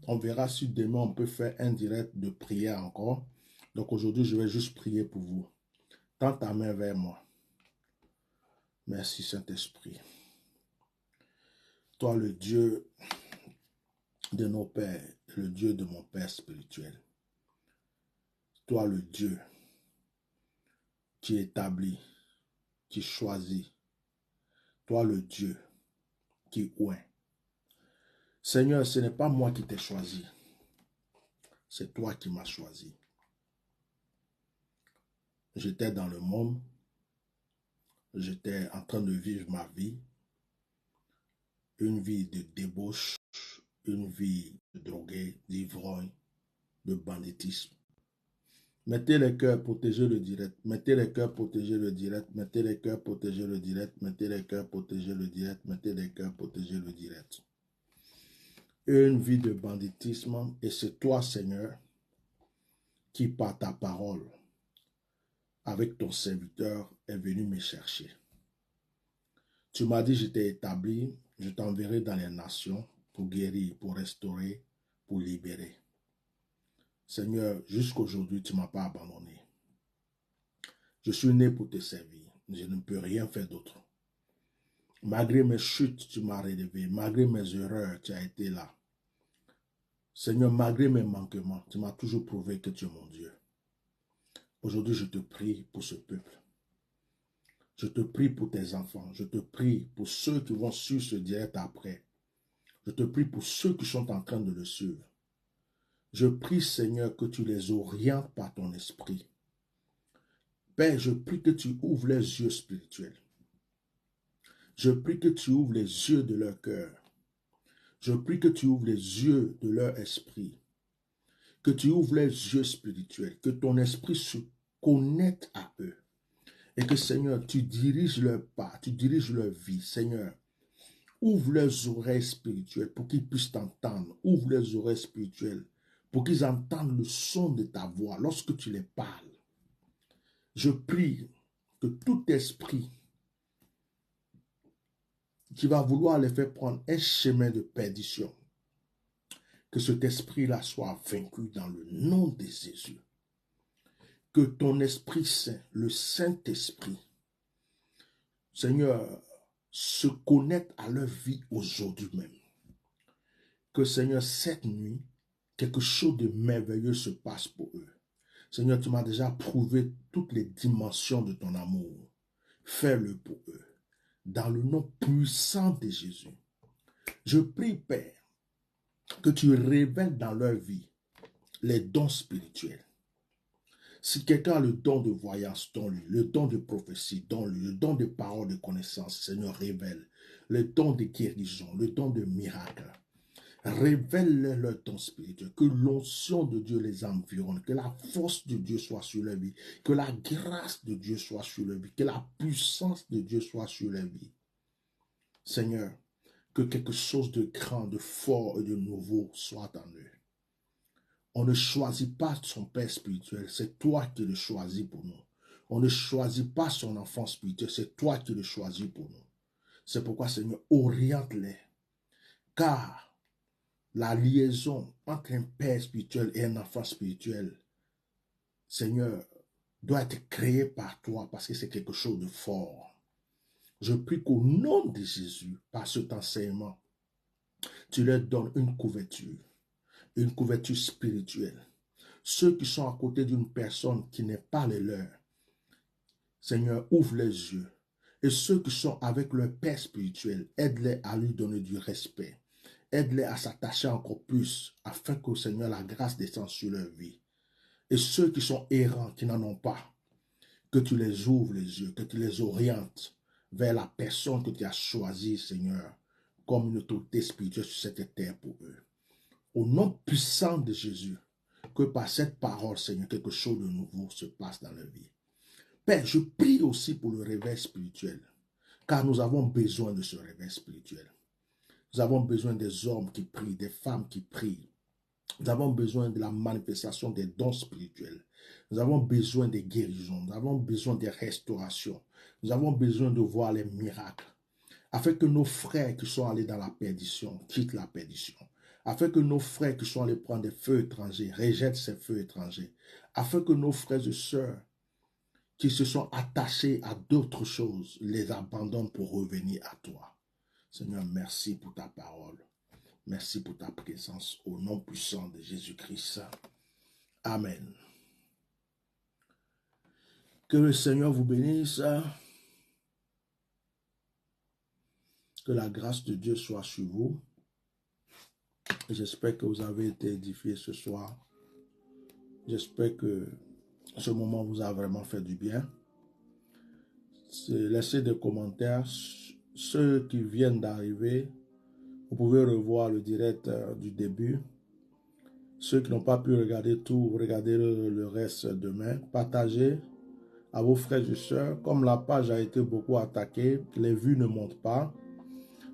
on verra si demain on peut faire un direct de prière encore. Donc, aujourd'hui, je vais juste prier pour vous. Tends ta main vers moi. Merci, Saint-Esprit. Toi, le Dieu de nos pères, le Dieu de mon Père spirituel. Toi, le Dieu qui établit, qui choisit. Toi, le Dieu qui oint. Seigneur, ce n'est pas moi qui t'ai choisi. C'est toi qui m'as choisi. J'étais dans le monde. J'étais en train de vivre ma vie. Une vie de débauche, une vie de drogué, d'ivrogne, de banditisme. Mettez les cœurs, protégez le direct. Mettez les cœurs, protégez le direct. Mettez les cœurs, protégez le direct. Mettez les cœurs, protégez le direct. Mettez les cœurs, protégez le direct. Une vie de banditisme. Et c'est toi, Seigneur, qui par ta parole, avec ton serviteur, est venu me chercher. Tu m'as dit, je t'ai établi, je t'enverrai dans les nations pour guérir, pour restaurer, pour libérer. Seigneur, jusqu'aujourd'hui, tu ne m'as pas abandonné. Je suis né pour te servir. Je ne peux rien faire d'autre. Malgré mes chutes, tu m'as relevé. Malgré mes erreurs, tu as été là. Seigneur, malgré mes manquements, tu m'as toujours prouvé que tu es mon Dieu. Aujourd'hui, je te prie pour ce peuple. Je te prie pour tes enfants. Je te prie pour ceux qui vont suivre ce direct après. Je te prie pour ceux qui sont en train de le suivre. Je prie, Seigneur, que tu les orientes par ton esprit. Père, je prie que tu ouvres les yeux spirituels. Je prie que tu ouvres les yeux de leur cœur. Je prie que tu ouvres les yeux de leur esprit. Que tu ouvres les yeux spirituels. Que ton esprit se connecte à eux. Et que, Seigneur, tu diriges leurs pas, tu diriges leur vie. Seigneur, ouvre leurs oreilles spirituelles pour qu'ils puissent t'entendre. Ouvre les oreilles spirituelles pour qu'ils entendent le son de ta voix lorsque tu les parles. Je prie que tout esprit qui va vouloir les faire prendre un chemin de perdition, que cet esprit-là soit vaincu dans le nom de Jésus. Que ton Esprit Saint, le Saint-Esprit, Seigneur, se connecte à leur vie aujourd'hui même. Que, Seigneur, cette nuit, quelque chose de merveilleux se passe pour eux. Seigneur, tu m'as déjà prouvé toutes les dimensions de ton amour. Fais-le pour eux. Dans le nom puissant de Jésus. Je prie, Père, que tu révèles dans leur vie les dons spirituels. Si quelqu'un a le don de voyance, donne-lui. Le don de prophétie, donne-lui. Le don de parole de connaissance, Seigneur, révèle. Le don de guérison, le don de miracle. Révèle-leur leur don spirituel. Que l'onction de Dieu les environne. Que la force de Dieu soit sur leur vie. Que la grâce de Dieu soit sur leur vie. Que la puissance de Dieu soit sur leur vie. Seigneur, que quelque chose de grand, de fort et de nouveau soit en eux. On ne choisit pas son père spirituel, c'est toi qui le choisis pour nous. On ne choisit pas son enfant spirituel, c'est toi qui le choisis pour nous. C'est pourquoi, Seigneur, oriente-les. Car la liaison entre un père spirituel et un enfant spirituel, Seigneur, doit être créée par toi parce que c'est quelque chose de fort. Je prie qu'au nom de Jésus, par cet enseignement, tu leur donnes une couverture spirituelle. Ceux qui sont à côté d'une personne qui n'est pas le leur, Seigneur, ouvre les yeux. Et ceux qui sont avec leur père spirituel, aide-les à lui donner du respect. Aide-les à s'attacher encore plus, afin que, Seigneur, la grâce descende sur leur vie. Et ceux qui sont errants, qui n'en ont pas, que tu les ouvres les yeux, que tu les orientes vers la personne que tu as choisie, Seigneur, comme une autorité spirituelle sur cette terre pour eux. Au nom puissant de Jésus, que par cette parole, Seigneur, quelque chose de nouveau se passe dans leur vie. Père, je prie aussi pour le réveil spirituel, car nous avons besoin de ce réveil spirituel. Nous avons besoin des hommes qui prient, des femmes qui prient. Nous avons besoin de la manifestation des dons spirituels. Nous avons besoin des guérisons. Nous avons besoin des restaurations. Nous avons besoin de voir les miracles, afin que nos frères qui sont allés dans la perdition quittent la perdition. Afin que nos frères qui sont allés prendre des feux étrangers rejettent ces feux étrangers. Afin que nos frères et sœurs qui se sont attachés à d'autres choses les abandonnent pour revenir à toi. Seigneur, merci pour ta parole. Merci pour ta présence au nom puissant de Jésus-Christ. Amen. Que le Seigneur vous bénisse. Que la grâce de Dieu soit sur vous. J'espère que vous avez été édifiés ce soir. J'espère que ce moment vous a vraiment fait du bien. Laissez des commentaires. Ceux qui viennent d'arriver, vous pouvez revoir le direct du début. Ceux qui n'ont pas pu regarder tout, regardez le reste demain. Partagez à vos frères et sœurs. Comme la page a été beaucoup attaquée, les vues ne montent pas.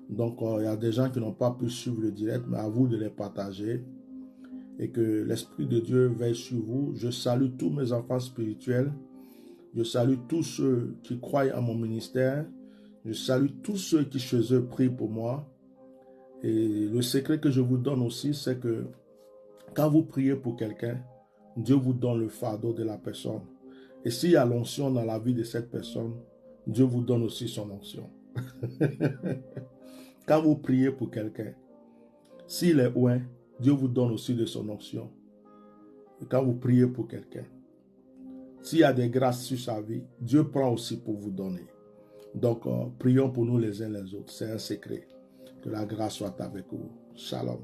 Donc, il y a des gens qui n'ont pas pu suivre le direct, mais à vous de les partager. Et que l'Esprit de Dieu veille sur vous. Je salue tous mes enfants spirituels. Je salue tous ceux qui croient à mon ministère. Je salue tous ceux qui chez eux prient pour moi. Et le secret que je vous donne aussi, c'est que quand vous priez pour quelqu'un, Dieu vous donne le fardeau de la personne. Et s'il y a l'onction dans la vie de cette personne, Dieu vous donne aussi son onction. Quand vous priez pour quelqu'un, s'il est oint, Dieu vous donne aussi de son onction. Et quand vous priez pour quelqu'un, s'il y a des grâces sur sa vie, Dieu prend aussi pour vous donner. Donc, prions pour nous les uns les autres. C'est un secret. Que la grâce soit avec vous. Shalom.